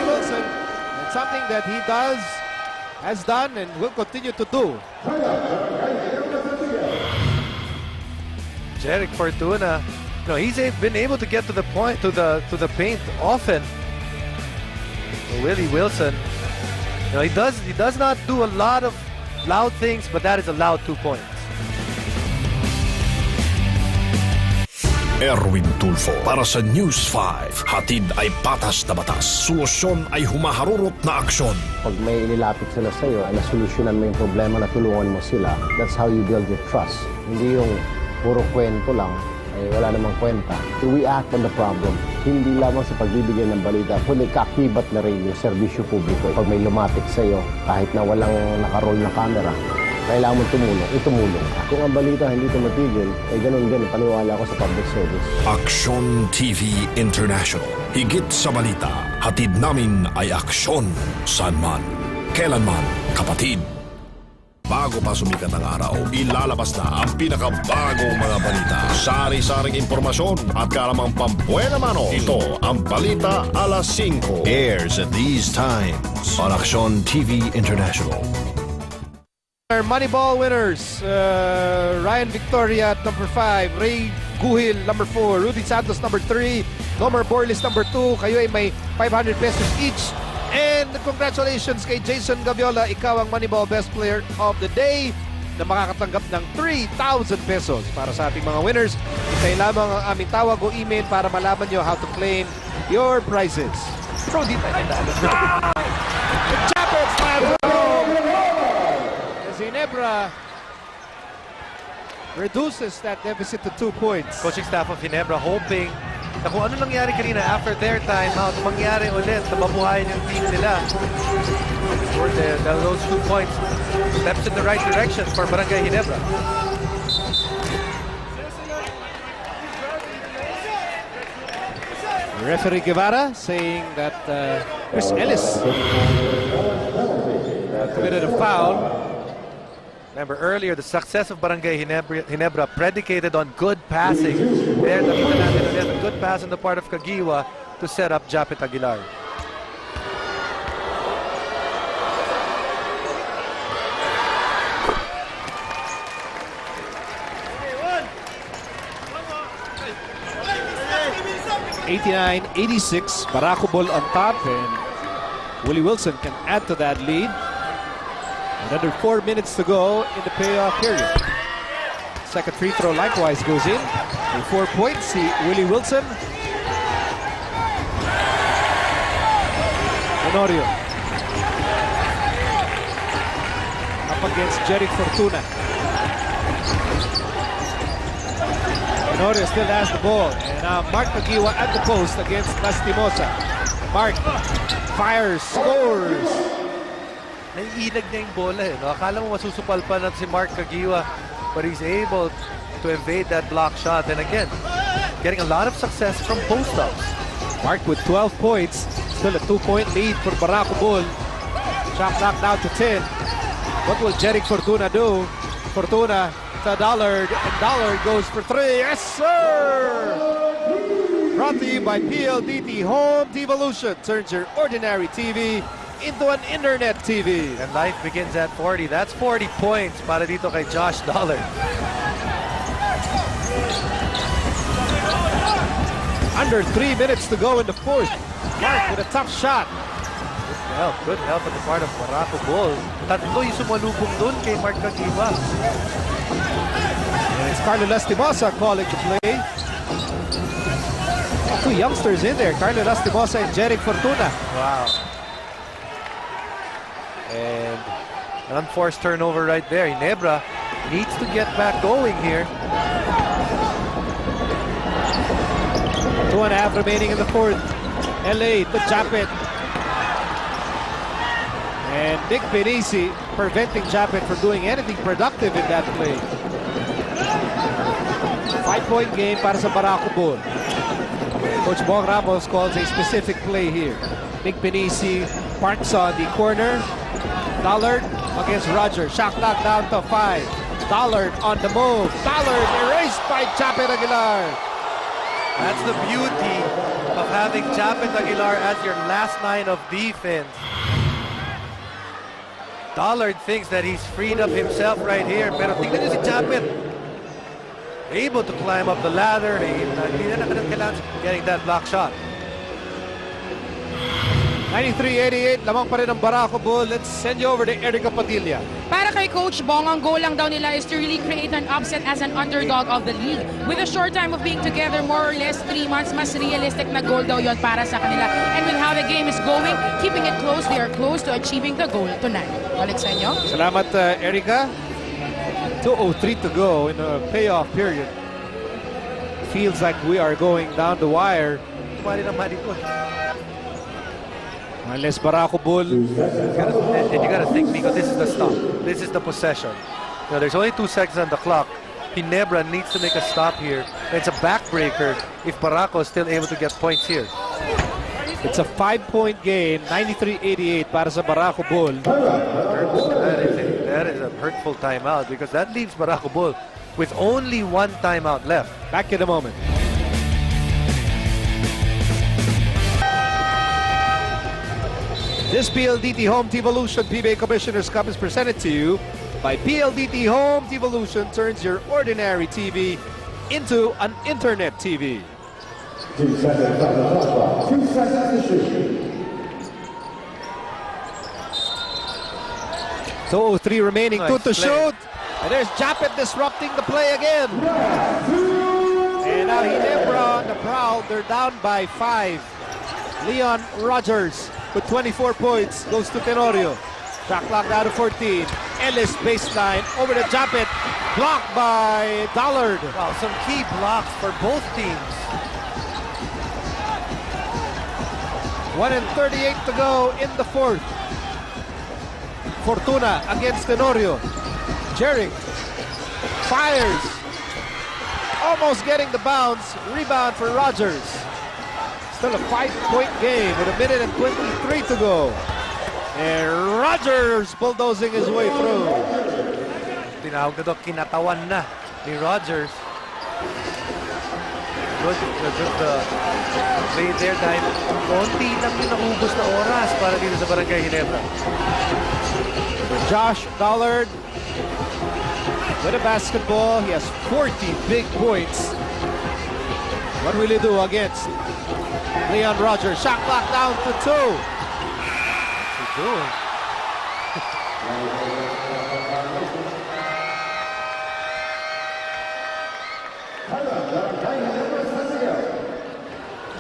Wilson. And something that he has done and will continue to do. Jerick Fortuna, he's been able to get to the point, to the paint often. Willie Wilson You know, he does not do a lot of loud things, but that is a loud 2 points. Erwin Tulfo para sa News 5. Hatid ay patas na batas. Solusyon ay humaharurot na aksyon. Pag may ililapit sila sa iyo, ay nasolusyonan mo yung problema na tulungan mo sila. That's how you build your trust. Hindi yung puro kwento lang, ay wala namang kwenta. We act on the problem. Hindi lamang sa pagbibigay ng balita, kundi kaakibat na rin yung serbisyo publiko. Pag may lumapit sa iyo, kahit na walang nakaroll na camera, kailangan mo tumulong, itumulong ka. Kung ang balita hindi tumatigil, ay ganun, paniwala ko sa public service. Aksyon TV International. Higit sa balita, hatid namin ay aksyon. Saan man, kailanman, kapatid. Bago pa sumikat ang araw, ilalabas na ang pinakabagong mga balita. Sari-saring impormasyon at kalamang pambuena mano. Ito ang Balita Alas 5. Airs at these times on Aksyon TV International. Our Moneyball winners, Ryan Victoria at number 5, Ray Guhil number 4, Rudy Santos number 3, Gomer Borlis number 2. Kayo ay may 500 pesos each. And congratulations kay Jason Gaviola, ikaw ang Moneyball Best Player of the Day na makakatanggap ng 3,000 pesos para sa ating mga winners. Hintayin lamang ang aming tawag o email para malaman nyo how to claim your prizes. From dito ay Chapels Ginebra reduces that deficit to 2 points. Coaching staff of Ginebra hoping na kung ano nangyari kanina after their timeout, mangyari ulit na mabuhayin yung team nila. For those 2 points, steps in the right direction for Barangay Ginebra. Referee Guevara saying that Chris Ellis committed a foul. Remember earlier, the success of Barangay Ginebra predicated on good passing. There, nakita natin ulit a good pass on the part of Kagiwa to set up Japet Aguilar. (89-86), Barako ball on top, and Willie Wilson can add to that lead. And under 4 minutes to go in the payoff period. Second free throw likewise goes in. With 4 points, see Willie Wilson. Honorio. Up against Jeric Fortuna. Honorio still has the ball. And now Mark Kagiwa at the post against Lastimosa. Mark fires, scores. Naiilag niya yung bola eh. No? Akala mo masusupal pa na si Mark Kagiwa, but he's able to evade that block shot. And again, getting a lot of success from post-ups. Mark with 12 points. Still a 2-point lead for Barako Bull. Shot knocked down to 10. What will Jeric Fortuna do? Fortuna to Dollard. And Dollard goes for 3. Yes, sir! Brought to you by PLDT Home Devolution. Turns your ordinary TV into an internet TV. And life begins at 40. That's 40 points para dito kay Josh Dollard. Under 3 minutes to go in the fourth. Mark with a tough shot. Good help on the part of Barako Bull. Tatlo yung sumalubong dun kay Mark Kagiwa. And it's Carlo Lastimosa calling the play. Two youngsters in there, Carlo Lastimosa and Jeric Fortuna. Wow. And an unforced turnover right there. Ginebra needs to get back going here. 2.5 remaining in the fourth. LA to Japet. And Nick Benisi preventing Japet from doing anything productive in that play. 5-point game para sa Barako Bull. Coach Bong Ramos calls a specific play here. Nick Benisi parks on the corner. Dollard against Roger. Shot clock down to 5. Dollard on the move. Dollard erased by Japet Aguilar. That's the beauty of having Japet Aguilar as your last line of defense. Dollard thinks that he's freed up himself right here. Pero tingnan niyo si Japet. Able to climb up the ladder. Hindi na kailangan getting that block shot. 93-88, lamang pa rin ang Barako Bull. Let's send you over to Erica Padilla. Para kay Coach Bong, ang goal lang daw nila is to really create an upset as an underdog of the league. With a short time of being together, more or less 3 months, mas realistic na goal daw yon para sa kanila. And with how the game is going, keeping it close, they are close to achieving the goal tonight. Balik sa inyo. Salamat, Erica. 2:03 to go in a payoff period. Feels like we are going down the wire. Unless Barako Bull. And you gotta think, Nico, this is the stop. This is the possession. You know, there's only 2 seconds on the clock. Ginebra needs to make a stop here. It's a backbreaker if Barako is still able to get points here. It's a 5-point game, 93-88 para sa Barako Bull. That is a hurtful timeout because that leaves Barako Bull with only 1 timeout left. Back in a moment. This PLDT Home Evolution PBA Commissioner's Cup is presented to you by PLDT Home Evolution. Turns your ordinary TV into an internet TV. 2 seconds on the clock. 2 seconds to shoot. 2:03 remaining, Nice 2 to play. shoot. And there's Japet disrupting the play again. And now Ginebra on the prowl. They're down by 5. Leon Rogers with 24 points goes to Tenorio. Shot clock down to 14. Ellis baseline over to Japet. Blocked by Dollard. Wow, some key blocks for both teams. 1:38 to go in the 4th. Fortuna against Tenorio. Jerick fires. Almost getting the bounce. Rebound for Rogers. Still a 5-point game with 1 minute and 23 to go. And Rogers bulldozing his way through. Tinawag na doon, kinatawan na ni Rogers. Good play there dahil konti lang yung naubos na oras para dito sa Barangay Ginebra. Josh Dollard with a basketball. He has 40 big points. What will he do against Leon Rogers? Shot clock down to 2. What's he doing?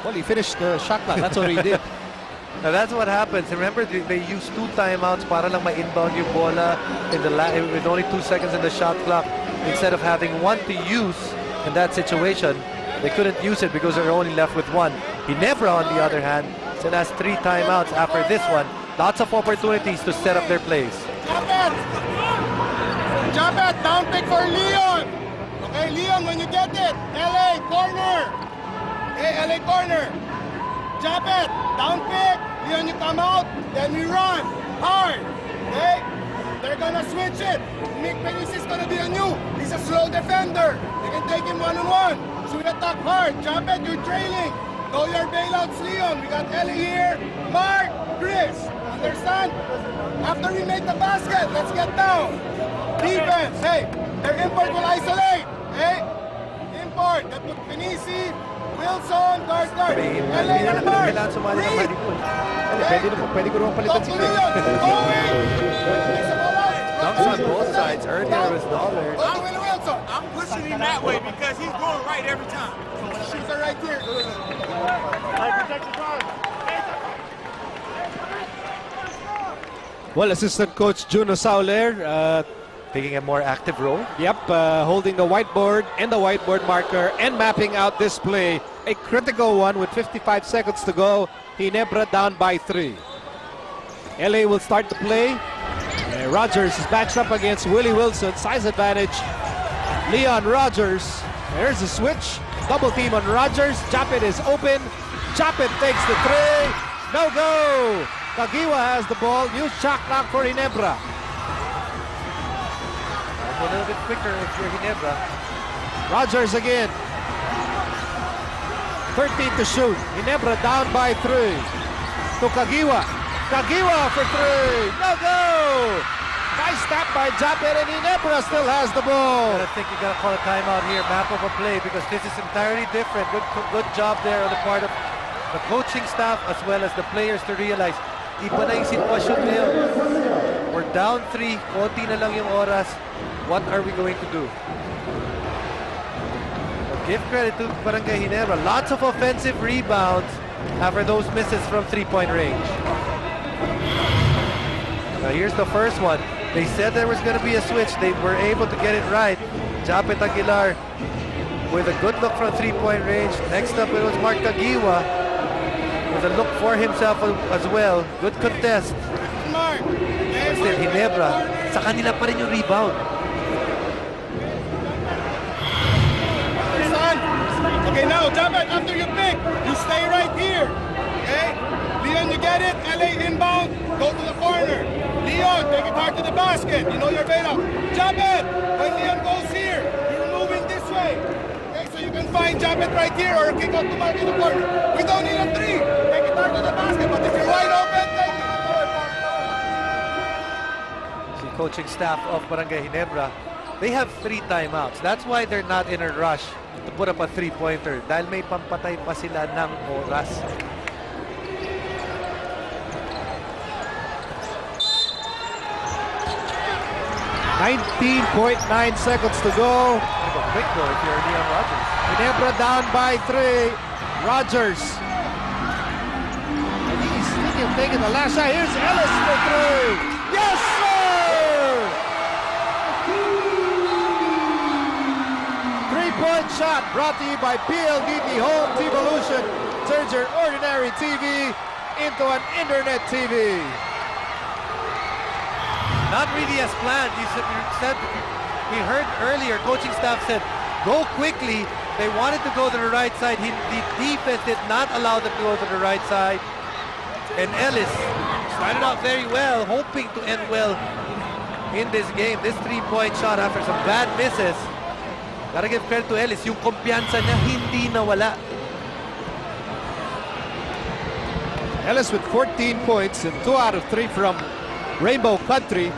Well, he finished the shot clock. That's what he did. Now that's what happens. Remember, they used 2 timeouts para lang ma-inbound yung bola with only 2 seconds in the shot clock. Instead of having 1 to use in that situation, they couldn't use it because they're only left with 1. Ginebra, on the other hand, still has 3 timeouts after this one. Lots of opportunities to set up their plays. Japet, down pick for Leon. Okay, Leon, when you get it, LA, corner. Okay, LA, corner. Japet, down pick. Leon, you come out. Then we run hard. Okay? They're gonna switch it. Nick Penis is gonna be on you. He's a slow defender. You can take him one-on-one. So we attack hard. Japet, you're trailing. Go your bailouts, Leon. We got Ellie here. Mark, Chris. Understand? After we make the basket, let's get down. Defense. Hey, their import will isolate. Hey, import. That put Pinisi, Wilson, guard. LA and Mark. Reed. Pwede ko naman palitan Talk si to Greg. Leon. Owen. Dunks on both sides. Earlier was Dollard. Wilson. I'm pushing him that way because he's going right every time. Shoes are right here. Well, assistant coach Juno Sauler, Taking a more active role. holding the whiteboard and the whiteboard marker and mapping out this play. A critical one with 55 seconds to go. Ginebra down by 3. LA will start the play. Rogers is matched up against Willie Wilson. Size advantage. Leon Rogers. There's a switch. Double team on Rogers. Japet is open. Japet takes the 3. No go. Kagiwa has the ball. New shot clock for Ginebra. A little bit quicker if you're Ginebra. Rogers again. 13 to shoot. Ginebra down by 3. To Kagiwa. Kagiwa for 3. No go. Nice tap by Japet, and Ginebra still has the ball. I think you gotta call a timeout here, map of a play, because this is entirely different. Good job there on the part of the coaching staff as well as the players to realize, iba na yung sitwasyon ngayon. We're down 3, konti na lang yung oras. What are we going to do? But give credit to Barangay Ginebra. Lots of offensive rebounds after those misses from three-point range. Now here's the first one. They said there was going to be a switch. They were able to get it right. Japet Aguilar with a good look from three-point range. Next up, it was Mark Tagiwa with a look for himself as well. Good contest. But still, Ginebra, sa kanila pa rin yung rebound. Okay, now, Japet, after you pick, you stay right here. Okay? Leon, you get it. LA inbound. Go to the corner. Leon, take it hard to the basket. You know your bailout. Japet, when Leon goes here, you're moving this way. Okay, so you can find Japet right here or kick out to Mark in the corner. We don't need a 3. Take it hard to the basket, but if you're wide open, take it. The coaching staff of Barangay Ginebra, they have 3 timeouts. That's why they're not in a rush to put up a three-pointer. Dahil may pampatay pa sila ng oras. 19.9 seconds to go. Quick goal if you're Leon Rogers. Ginebra down by 3. Rogers. And he's thinking of taking the last shot. Here's Ellis for 3. Yes, sir! 3-point shot brought to you by PLDT Home T-Volution. Turns your ordinary TV into an internet TV. Not really as planned. You said, we heard earlier, coaching staff said, go quickly. They wanted to go to the right side. The defense did not allow them to go to the right side. And Ellis started out very well, hoping to end well in this game. This 3-point shot after some bad misses. Gotta give credit to Ellis. Yung kumpiyansa niya hindi nawala. Ellis with 14 points and 2 out of 3 from Rainbow Country.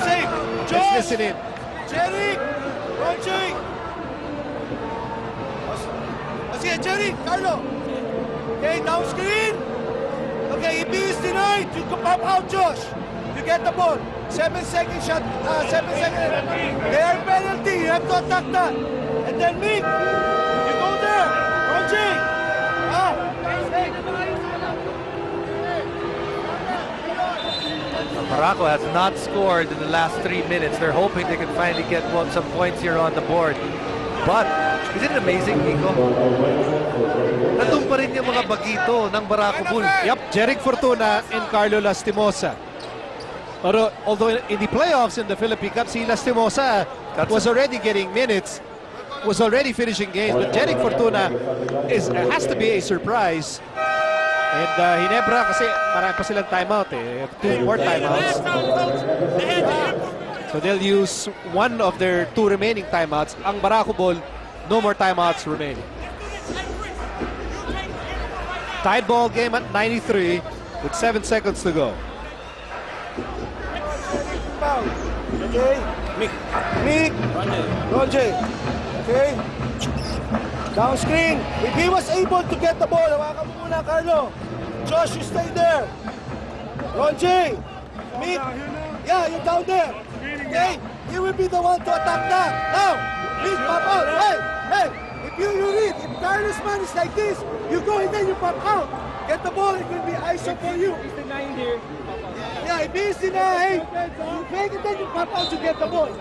Safe. Let's listen in. Jerry, Ronchi. Okay, Jerry, Carlo. Okay, down screen. Okay, if he is denied, you can pop out, Josh. You get the ball. 7-second shot. 7 seconds. There penalty. You have to attack that. And then me. You go there. Ronchi. Barako has not scored in the last 3 minutes. They're hoping they can finally get some points here on the board. But, isn't it amazing, Nico? Nandun pa rin yung mga bagito ng Barako Bull. Yep, Jeric Fortuna and Carlo Lastimosa. Although in the playoffs in the Philippine Cup, si Lastimosa was already getting minutes, was already finishing games. But Jeric Fortuna has to be a surprise. And Ginebra kasi marami pa silang timeout eh. 2 more timeouts. So they'll use one of their 2 remaining timeouts. Ang Barako Bull, no more timeouts remaining. Tied ball game at 93 with 7 seconds to go. Okay. Mick. Ronje. Okay. Down screen. If he was able to get the ball, hawakan mo muna, Carlo. Josh, you stay there. Ronje. Mick. Yeah, you're down there. Okay. He will be the one to attack that. Now, Mick, pop out. Hey. If you read, if Carlos man is like this, you go and then you pop out. Get the ball, it will be ISO for you. He's denying here. Yeah, if he's denying, you make it, then you pop out to get the ball.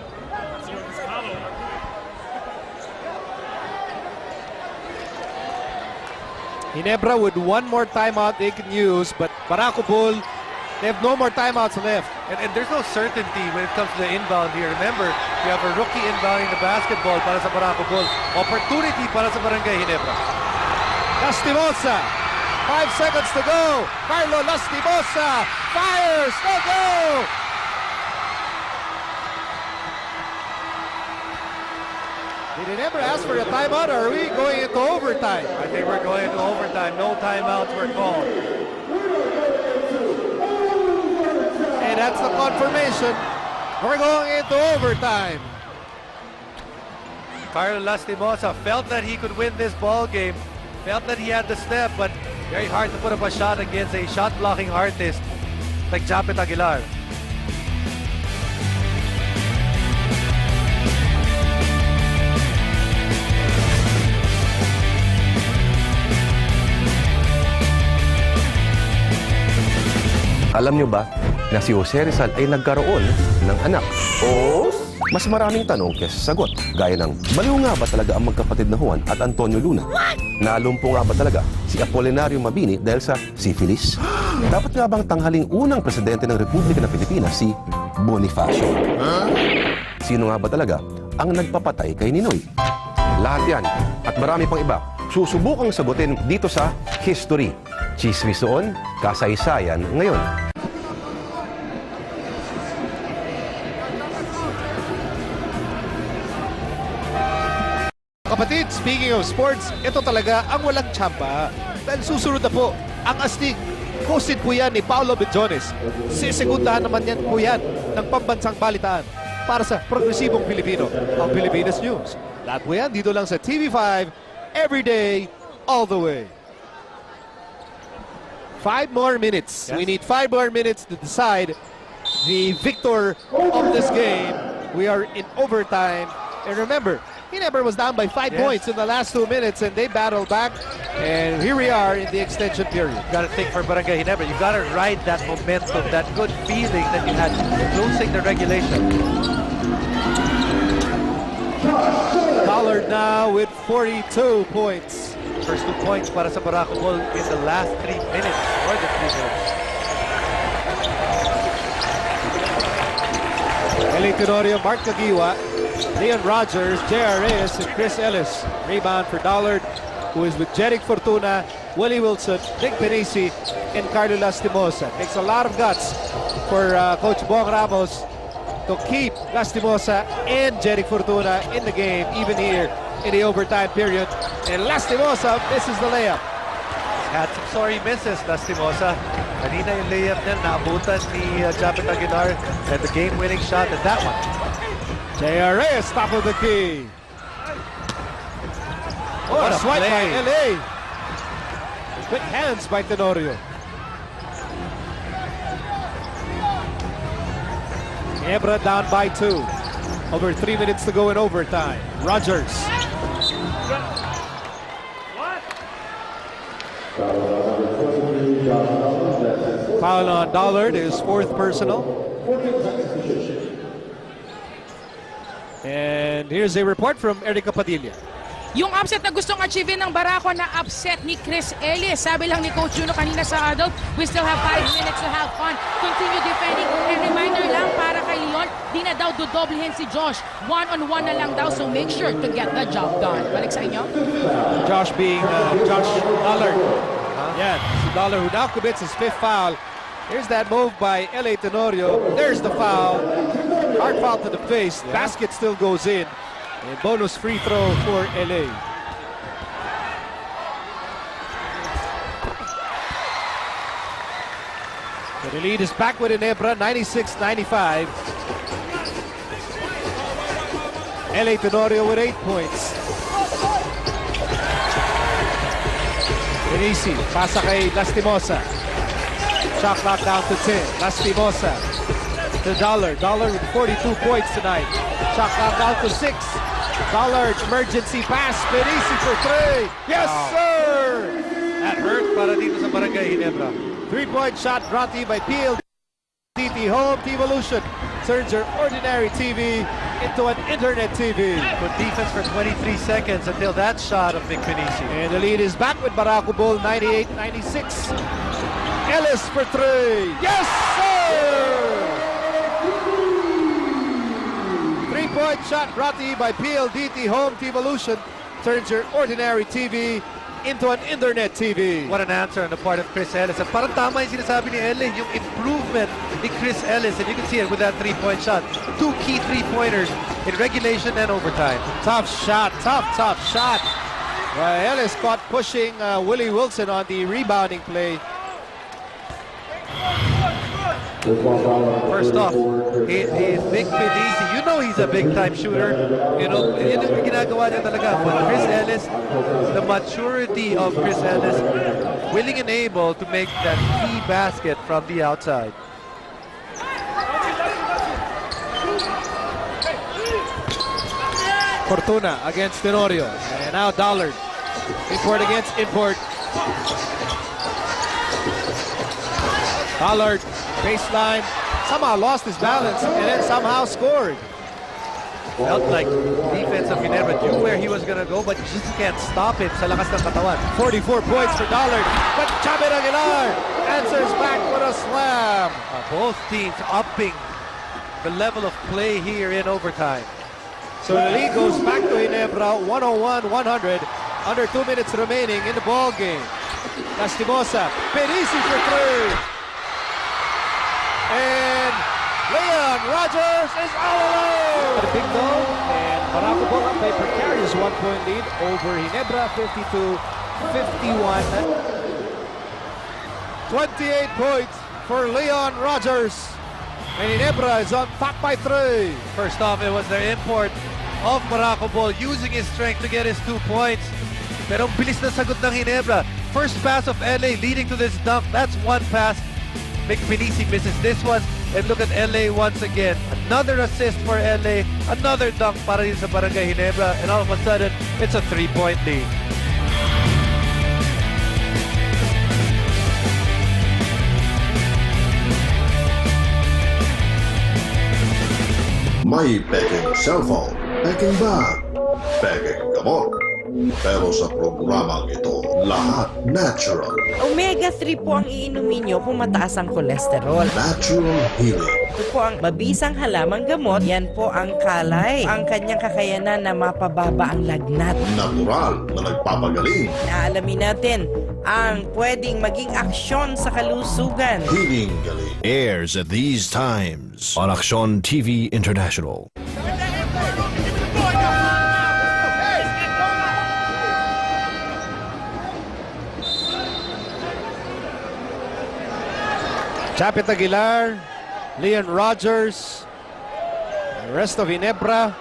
Ginebra with 1 more timeout they can use, but Barako Bull, they have no more timeouts left. And there's no certainty when it comes to the inbound here. Remember, you have a rookie inbounding the basketball para sa Barako Bull. Opportunity para sa Barangay Ginebra. Lastimosa, 5 seconds to go. Carlo Lastimosa fires, no go! Did Ginebra ask for a timeout, or are we going into overtime? I think we're going into overtime. No timeouts were called. And that's the confirmation. We're going into overtime. Carlo Lastimosa felt that he could win this ball game, felt that he had the step, but Very hard to put up a shot against a shot-blocking artist like Japet Aguilar. Alam nyo ba na si Jose Rizal ay nagkaroon ng anak? O mas maraming tanong kaysa sagot. Gaya ng, baliw nga ba talaga ang magkapatid na Juan at Antonio Luna? Nalumpo nga ba talaga si Apolinario Mabini dahil sa syphilis? Dapat nga bang tanghaling unang presidente ng Republika ng Pilipinas si Bonifacio? Sino nga ba talaga ang nagpapatay kay Ninoy? Lahat yan at marami pang iba susubukang sagutin dito sa History. Chismis noon, kasaysayan ngayon. Kapatid, speaking of sports, ito talaga ang walang tsamba. Dahil susunod na po ang astig. Hosted po yan ni Paolo Bejones. Sisegundahan naman yan po yan ng pambansang balitaan para sa progresibong Pilipino, ang Pilipinas News. Lahat po yan dito lang sa TV5, every day, all the way. 5 more minutes. Yes. We need 5 more minutes to decide the victor of this game. We are in overtime. And remember, Ginebra was down by 5 points in the last 2 minutes and they battled back. And here we are in the extension period. You gotta think for Barangay Ginebra. You gotta ride that momentum, that good feeling that you had closing the regulation. Dollard now with 42 points. First 2 points para sa Barako Ball in the last 3 minutes. More than 3 minutes. Eli Tenorio, Mark Caguiwa, Leon Rogers, J.R. Reyes, and Chris Ellis. Rebound for Dollard, who is with Jeric Fortuna, Willie Wilson, Nick Penisi, and Carlo Lastimosa. Takes a lot of guts for Coach Bong Ramos to keep Lastimosa and Jeric Fortuna in the game, even here in the overtime period. And Lastimosa misses the layup. Had some sorry misses, Lastimosa. Kanina yung layup niya, naabutan ni Japet Aguilar, and the game-winning shot at that one. J.R. Reyes, top of the key. What a swipe by LA. Quick hands by Tenorio. Ginebra down by 2. Over 3 minutes to go in overtime. Rogers. Foul on Dollard, his 4th personal. And here's a report from Erica Padilla. Yung upset na gustong achieve ng Barako na upset ni Chris Ellis. Sabi lang ni Coach Juno kanina sa adult, we still have 5 minutes to have fun. Continue defending. And reminder lang para kay Leon, di na daw dodoblehin si Josh. One-on-one na lang daw, so make sure to get the job done. Balik sa inyo. Josh being Josh Dollard. Yeah, si Dollard who now commits his 5th foul. Here's that move by L.A. Tenorio. There's the foul. Hard foul to the face. Basket still goes in. A bonus free throw for LA. So the lead is back with Ginebra, 96-95. LA Tenorio with 8 points. Penisi, pasa kay Lastimosa. Shot clock down to 10. Lastimosa to Dollard. Dollard with 42 points tonight. Shot clock down to 6. Dollard, emergency pass. Penisi for 3. Yes, sir! That hurt para dito sa Barangay Ginebra. 3-point shot brought to you by PLDT Home Evolution. Turns your ordinary TV into an internet TV. Good defense for 23 seconds until that shot of Nick Penisi. And the lead is back with Barako Bull, 98-96. Ellis for 3. Yes, sir! 3-point shot brought to you by PLDT Home Evolution. Turns your ordinary TV into an internet TV. What an answer on the part of Chris Ellis. At parang tama yung sinasabi ni Ellie, yung improvement ni Chris Ellis. And you can see it with that 3-point shot. 2 key 3-pointers in regulation and overtime. Tough shot, tough shot. Ellis caught pushing Willie Wilson on the rebounding play. First off, Nick Penisi, you know he's a big-time shooter. You know, yun yung ginagawa niya talaga. But Chris Ellis, the maturity of Chris Ellis, willing and able to make that key basket from the outside. Fortuna against Tenorio. And now Dollard. Import against import. Dollard, baseline. Somehow lost his balance and then somehow scored. Felt like defense of Ginebra knew where he was going to go, but you just can't stop him sa lakas ng katawan. 44 points for Dollard. But Chabit Aguilar answers back with a slam. Both teams upping the level of play here in overtime. So the lead goes back to Ginebra, 101-100. Under 2 minutes remaining in the ball game. Lastimosa, Perisi for three. And Leon Rogers is all alone. A big goal, and Barako up a precarious 1-point lead over Ginebra, 52-51. 28 points for Leon Rogers. And Ginebra is on top by 3. First off, it was the import of Barako Ball using his strength to get his 2 points. Pero bilis na sagot ng Ginebra. First pass of LA leading to this dunk. That's one pass. McPinisi misses this one. And look at LA once again. Another assist for LA. Another dunk para rin sa Barangay Ginebra. And all of a sudden, it's a 3-point lead. May peking cellphone, peking bag, peking gamot. Pero sa programang ito, lahat natural. Omega-3 po ang iinumin nyo kung mataas ang kolesterol. Natural healing. Ito po ang mabisang halamang gamot. Yan po ang kalay. Ang kanyang kakayanan na mapababa ang lagnat. Natural na nagpapagaling. Naalamin natin ang pwedeng maging aksyon sa kalusugan. Healing galing. Airs at these times on Aksyon TV International. Chapit Aguilar, Leon Rogers, the rest of Ginebra,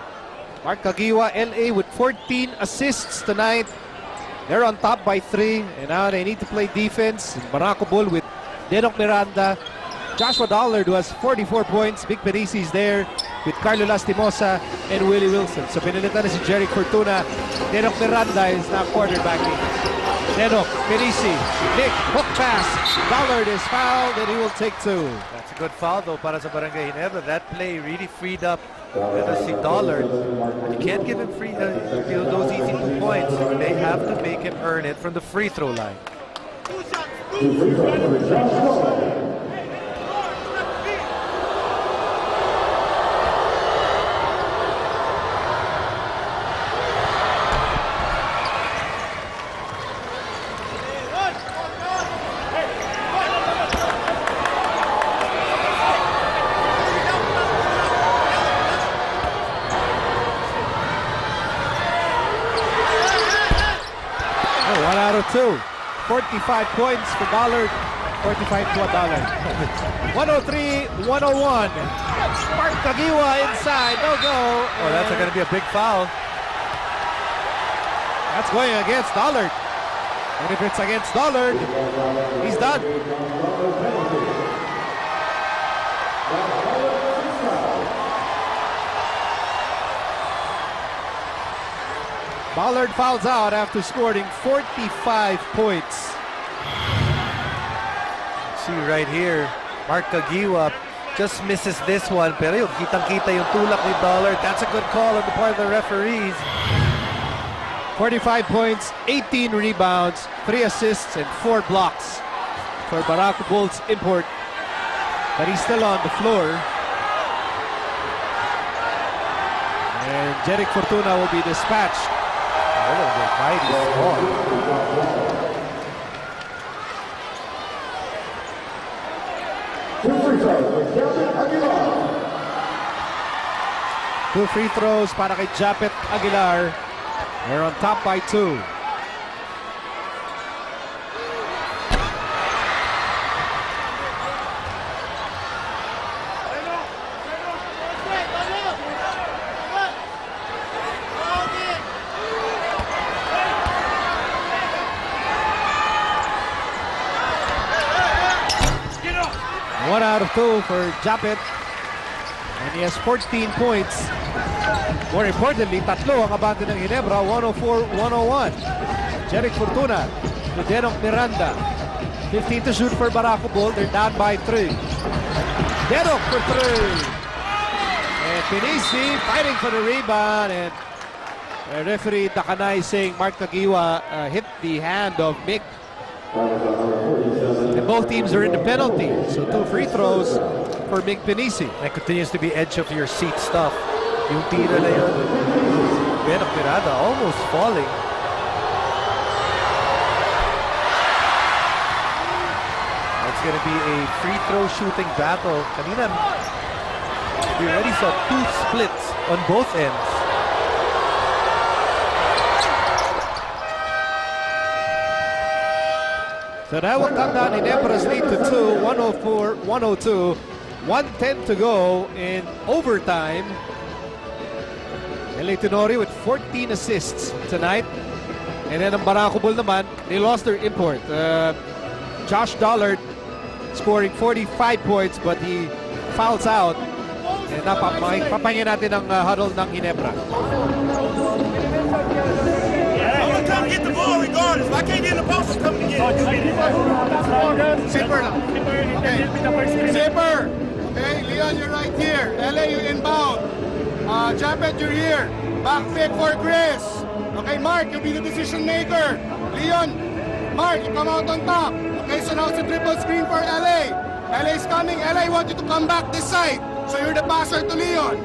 Mark Kagiwa, LA with 14 assists tonight. They're on top by 3, and now they need to play defense. Barako Bull with Denok Miranda. Joshua Dollard who has 44 points. Big Perisi is there with Carlo Lastimosa and Willie Wilson. So pinilitan na si Jerry Fortuna. Denok Miranda is now quarterbacking. Denok, Perisi, Nick, hook pass. Dollard is fouled and he will take 2. That's a good foul though para sa Barangay Ginebra. That play really freed up si Dollard. You can't give him those easy 2 points. They have to make him earn it from the free throw line. Out of 2. 45 points for Dollard. 45 to Dollard. 103-101. Mark Kagiwa inside. No go. Oh, that's going to be a big foul. That's going against Dollard. And if it's against Dollard, he's done. Dollard fouls out after scoring 45 points. See right here, Mark Kagiwa just misses this one. Pero yung kitang-kita yung tulak ni Dollard. That's a good call on the part of the referees. 45 points, 18 rebounds, 3 assists, and 4 blocks for Barako Bulls import. But he's still on the floor. And Jeric Fortuna will be dispatched. Two free throws para kay Japet Aguilar. They're on top by 2. 1 out of 2 for Japet. And he has 14 points. More importantly, tatlo ang abante ng Ginebra, 104-101. Jeric Fortuna to Denok Miranda. 15 to shoot for Barako Bull. They're down by 3. Denok for 3. And Pinisi fighting for the rebound. And referee Takanay saying Mark Kagiwa hit the hand of Mick. And both teams are in the penalty. So 2 free throws for Mick Pinisi. That continues to be edge of your seat stuff. Yung tira na yun. Denok Miranda almost falling. It's going to be a free throw shooting battle. Kanina, we already saw 2 splits on both ends. So that will cut down Ginebra's lead to 2, 104-102. 1:10 to go in overtime. LA Tenori with 14 assists tonight. And then ang Barako Bull naman, they lost their import. Josh Dollard scoring 45 points but he fouls out. And papahingin natin ang huddle ng Ginebra. Come get the ball regardless. If I can't get in the post, it's coming to get it. Zipper lang. Okay. Zipper. Okay, Leon, you're right here. LA, you inbound. Japet, you're here. Back pick for Chris. Okay, Mark, you'll be the decision maker. Leon, Mark, you come out on top. Okay, so now it's a triple screen for LA. LA's coming. LA want you to come back this side. So you're the passer to Leon.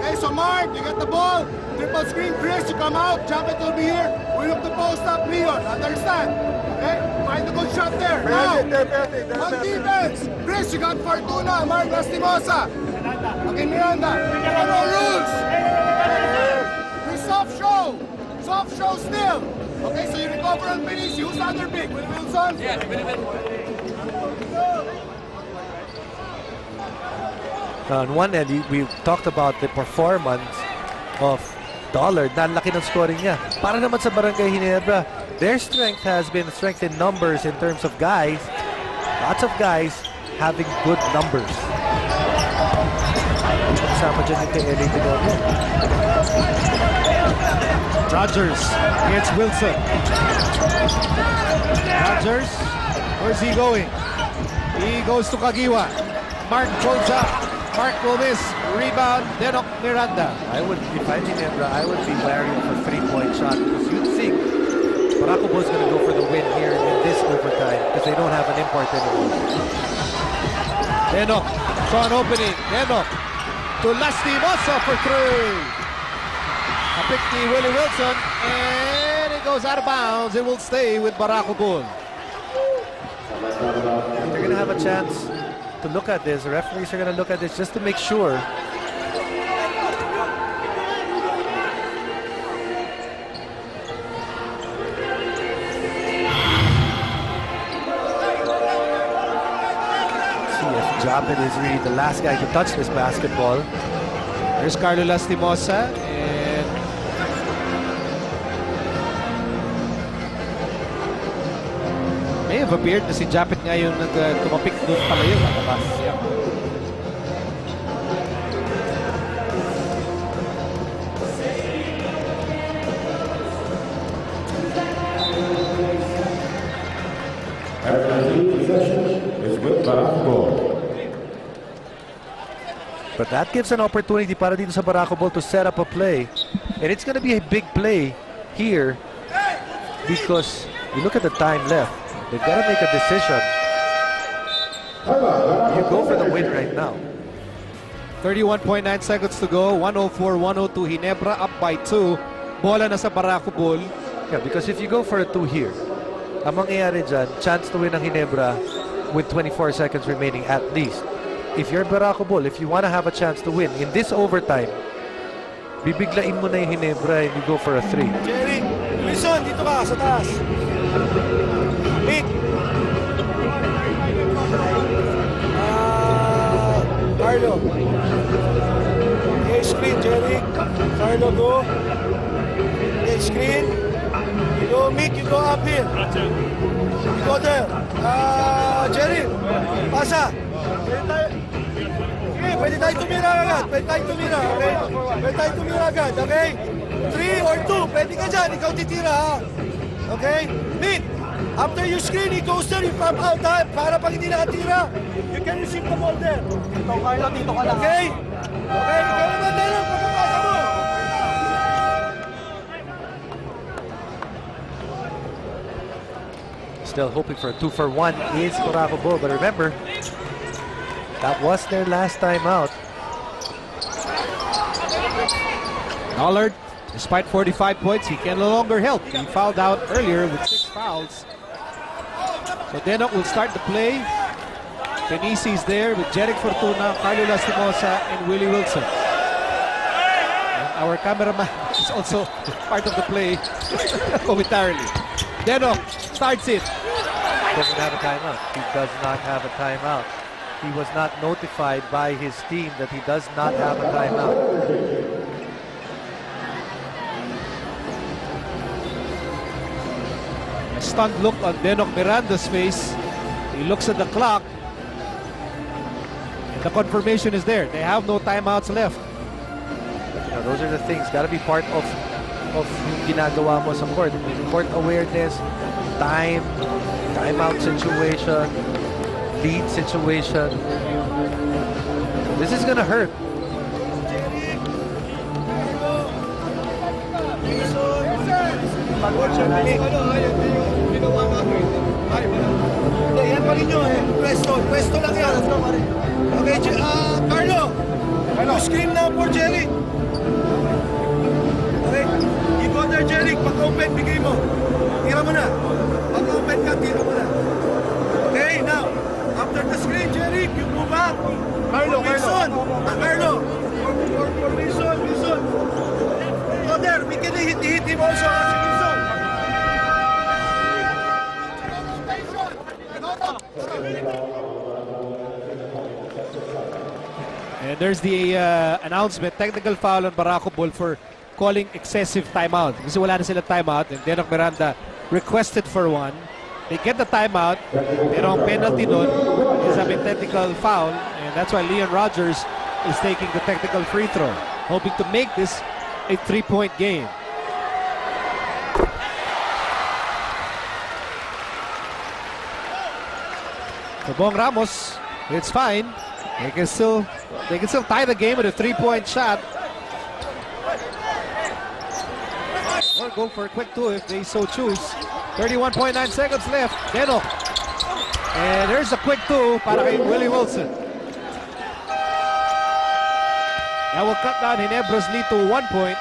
Okay, so Mark, you get the ball. Triple screen, Chris, you come out. Japet will be here. We look to post up Leon. Understand? Okay, find a good shot there. Now, on defense. Chris, you got Fortuna. Mark Lastimosa. Okay, Miranda. No rules. We soft show. Soft show still. Okay, so you recover on Pinisi. Who's the other big? Wilson? Yeah, On one end, we talked about the performance of Dollard. Laki ng scoring niya. Para naman sa Barangay Ginebra, their strength has been strength in numbers in terms of guys. Lots of guys having good numbers. Kasama dyan yung kay LA Tenori. Rogers against Wilson. Rogers, where's he going? He goes to Kagiwa. Mark goes up. Mark will miss. Rebound, Denok Miranda. If I'm Ginebra, I would be wary of a 3-point shot because you'd think Barako Bull's going to go for the win here in this overtime because they don't have an import anymore. Denok saw an opening. Denok to Lastimosa for 3. A pick ni Willie Wilson and it goes out of bounds. It will stay with Barako Bull. They're going to have a chance to look at this. The referees are going to look at this just to make sure. See if Japet is really the last guy to touch this basketball. There's Carlo Lastimosa and may have appeared na si Japet nga yung tumapik doon pala yun. Yeah. But that gives an opportunity para dito sa Barako Bull to set up a play. And it's going to be a big play here because you look at the time left. They've got to make a decision. You go for the win right now. 31.9 seconds to go. 104-102 Ginebra up by 2. Bola na sa Barako Bull. Yeah, because if you go for a 2 here, ang mangyayari dyan, chance to win ang Ginebra with 24 seconds remaining at least. If you're Barako Bull, if you want to have a chance to win in this overtime, bibiglain mo na yung Ginebra and you go for a 3. Jerry, Wilson, dito ka sa taas. Pick. Carlo. Okay, screen, Jerry. Carlo, go. Okay, screen. Go, Mick, you go up here. You go there. Jerry, pasa. Okay, pwede tayo tumira agad. Pwede tayo tumira, okay? Pwede tayo tumira agad, okay? 3 or 2, pwede ka dyan. Ikaw titira, ha? Okay? Mick, after you screen, he goes there, you pop out, ha? Para pag hindi nakatira, you can receive the ball there. Dito ka lang. Okay? Okay, ikaw naman na lang pagkakasa mo. Still hoping for a 2-for-1 is Barako Bull, but remember, that was their last time out. Dollard, despite 45 points, he can no longer help. He fouled out earlier with 6 fouls. So Denok will start the play. Tenisi's there with Jeric Fortuna, Carlo Lastimosa, and Willie Wilson. And our cameraman is also part of the play momentarily. Denok starts it. Doesn't have a timeout. He does not have a timeout. He was not notified by his team that he does not have a timeout. A stunned look on Denok Miranda's face. He looks at the clock. And the confirmation is there. They have no timeouts left. You know, those are the things. Got to be part of yung ginagawa mo sa court. Court awareness, timeout situation, lead situation. This is gonna hurt. Yan pa rin nyo eh. Pwesto lang yan. Okay, Carlo. You scream now for Jerry. Okay, you go there, Jerry. Pag-open, bigay mo. Tira mo na. Pag-open ka, tira mo na. Okay, now, after the screen, Jerry, you go back. Carlo. For Wilson. Go there. We can hit him also. Wilson. And there's the announcement, technical foul on Barako Bull for calling excessive timeout. Kasi wala na sila timeout, and Denok Miranda requested for one. They get the timeout, pero ang penalty nun is a technical foul, and that's why Leon Rogers is taking the technical free throw, hoping to make this a 3-point game. For Bong Ramos, it's fine. They can still tie the game with a 3-point shot. Or go for a quick 2 if they so choose. 31.9 seconds left. Denok. And there's a quick 2 para kay Willie Wilson. That will cut down Ginebra's lead to 1 point.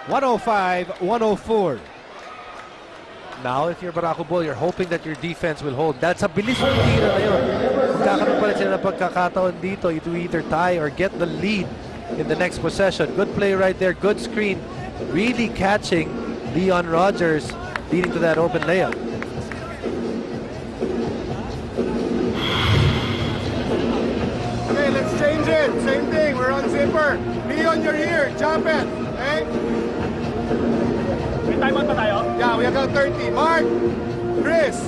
105-104. Now, if you're Barako Bull, you're hoping that your defense will hold. That's a bilis ng tira na yun. Magkakaroon pa rin sila ng pagkakataon dito to either tie or get the lead in the next possession. Good play right there. Good screen. Really catching Leon Rogers, leading to that open layup. Okay, let's change it. Same thing. We're on zipper. Leon, you're here. Jump it. Okay? May timeout pa tayo? Yeah, we got 30. Mark, Chris.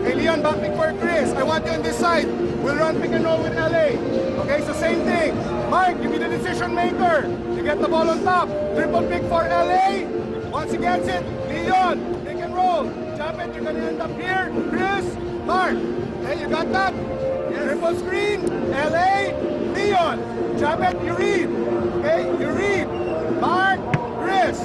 Hey, Leon, bumping for Chris. I want you on this side. We'll run pick and roll with LA. Okay, so same thing. Mark, you be the decision maker. You get the ball on top. Triple pick for LA. Once he gets it, Leon, pick and roll. Jump it, you're gonna end up here. Chris, Mark. Hey, you got that? Triple screen, LA, Leon. Jump it, you read. Okay, you read. Mark, Chris.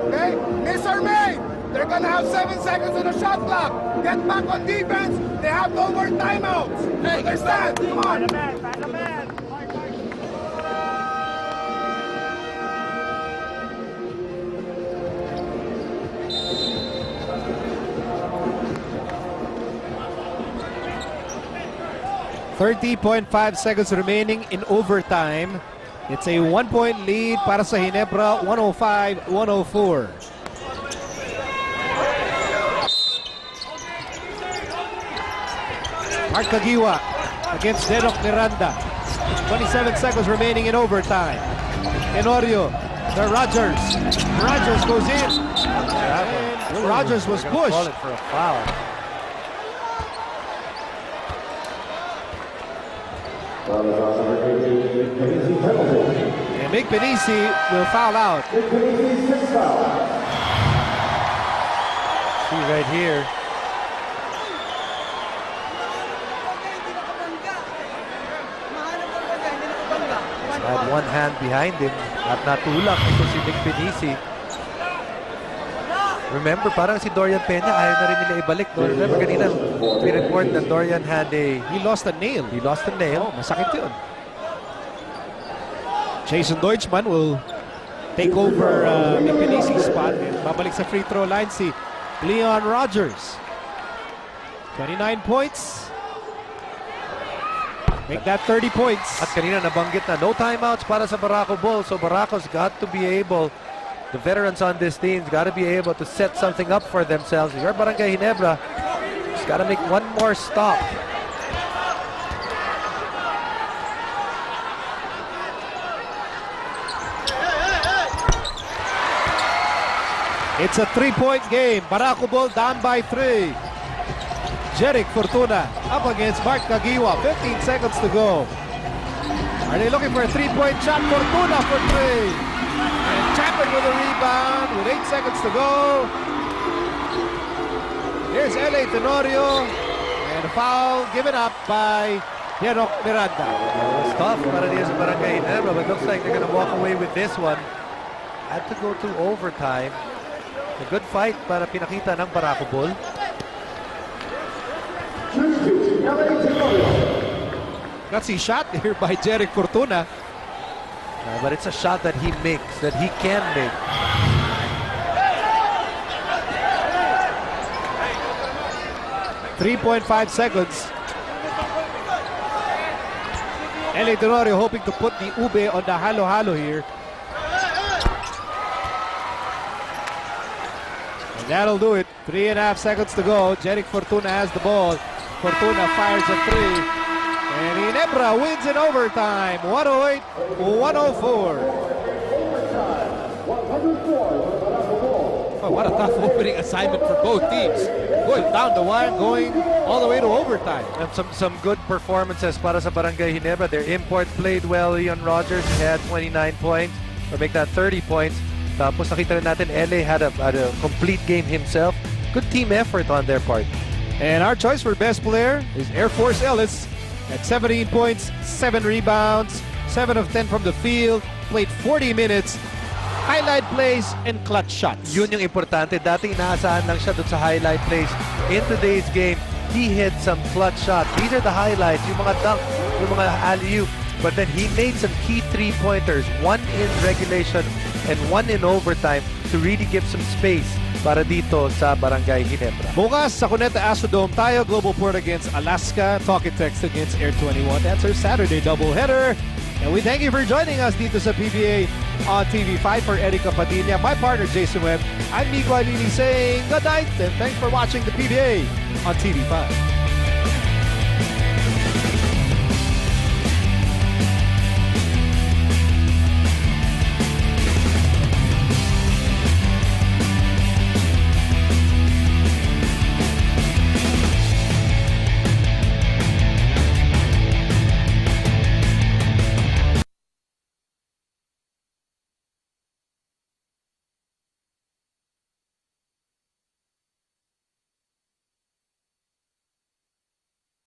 Okay, miss or made. They're gonna have 7 seconds on the shot clock. Get back on defense. They have no more timeouts. Hey, understand? Come on. .5 seconds remaining in overtime. It's a 1-point lead para sa Ginebra, 105-104. Mark Kagiwa against Denok Miranda. 27 seconds remaining in overtime. Tenorio, the Rogers. Rogers goes in. And Rogers was They're gonna call pushed. it for a foul. And Mig Benisi will foul out. See right here. Had one hand behind him at natulak ito si Nick Benisi. Remember, parang si Dorian Peña, ayaw na rin nila ibalik. No? Remember, kanina, we report that Dorian had He lost a nail. He lost a nail. Oh, masakit yun. Jason Deutschmann will take over Nick Benisi's spot. And babalik sa free throw line si Leon Rogers. 29 points. Make that 30 points. At kanina nabanggit na no timeouts para sa Barako Bulls. So Barako's got to be able, the veterans on this team's got to be able to set something up for themselves. Your Barangay Ginebra just got to make one more stop. It's a 3-point game. Barako Bull down by 3. Jeric Fortuna up against Mark Kagiwa. 15 seconds to go. Are they looking for a 3-point shot? Fortuna for 3. And Chapman with a rebound with 8 seconds to go. Here's L.A. Tenorio. And a foul given up by Yanok Miranda. It was tough para diyan sa Barangay Ginebra, but looks like they're going to walk away with this one. Had to go to overtime. A good fight para pinakita ng Barako Bull. Gutsy shot here by Jeric Fortuna. But it's a shot that he makes, that he can make. .5 seconds. L.A. Tenorio hoping to put the ube on the halo-halo here. And that'll do it. 3.5 seconds to go. Jeric Fortuna has the ball. Fortuna fires a 3. And Ginebra wins in overtime. 108-104. Oh, what a tough opening assignment for both teams. Going down the wire, going all the way to overtime. And some good performances para sa Barangay Ginebra. Their import played well. Leon Rogers had 29 points, or make that 30 points. Tapos nakita rin natin, LA had a complete game himself. Good team effort on their part. And our choice for best player is Air Force Ellis at 17 points, 7 rebounds, 7 of 10 from the field, played 40 minutes, highlight plays, and clutch shots. Yun yung importante. Dati inaasahan lang siya dun sa highlight plays. In today's game, he hit some clutch shots. These are the highlights, yung mga dunk, yung mga alley-oop. But then he made some key three-pointers, one in regulation and one in overtime to really give some space para dito sa Barangay Ginebra. Bukas sa Cuneta Astrodome tayo, Global Port against Alaska, Talk and Text against Air 21. That's our Saturday doubleheader. And we thank you for joining us dito sa PBA on TV5 for Erica Padilla, my partner Jason Webb. I'm Miguel saying good night and thanks for watching the PBA on TV5.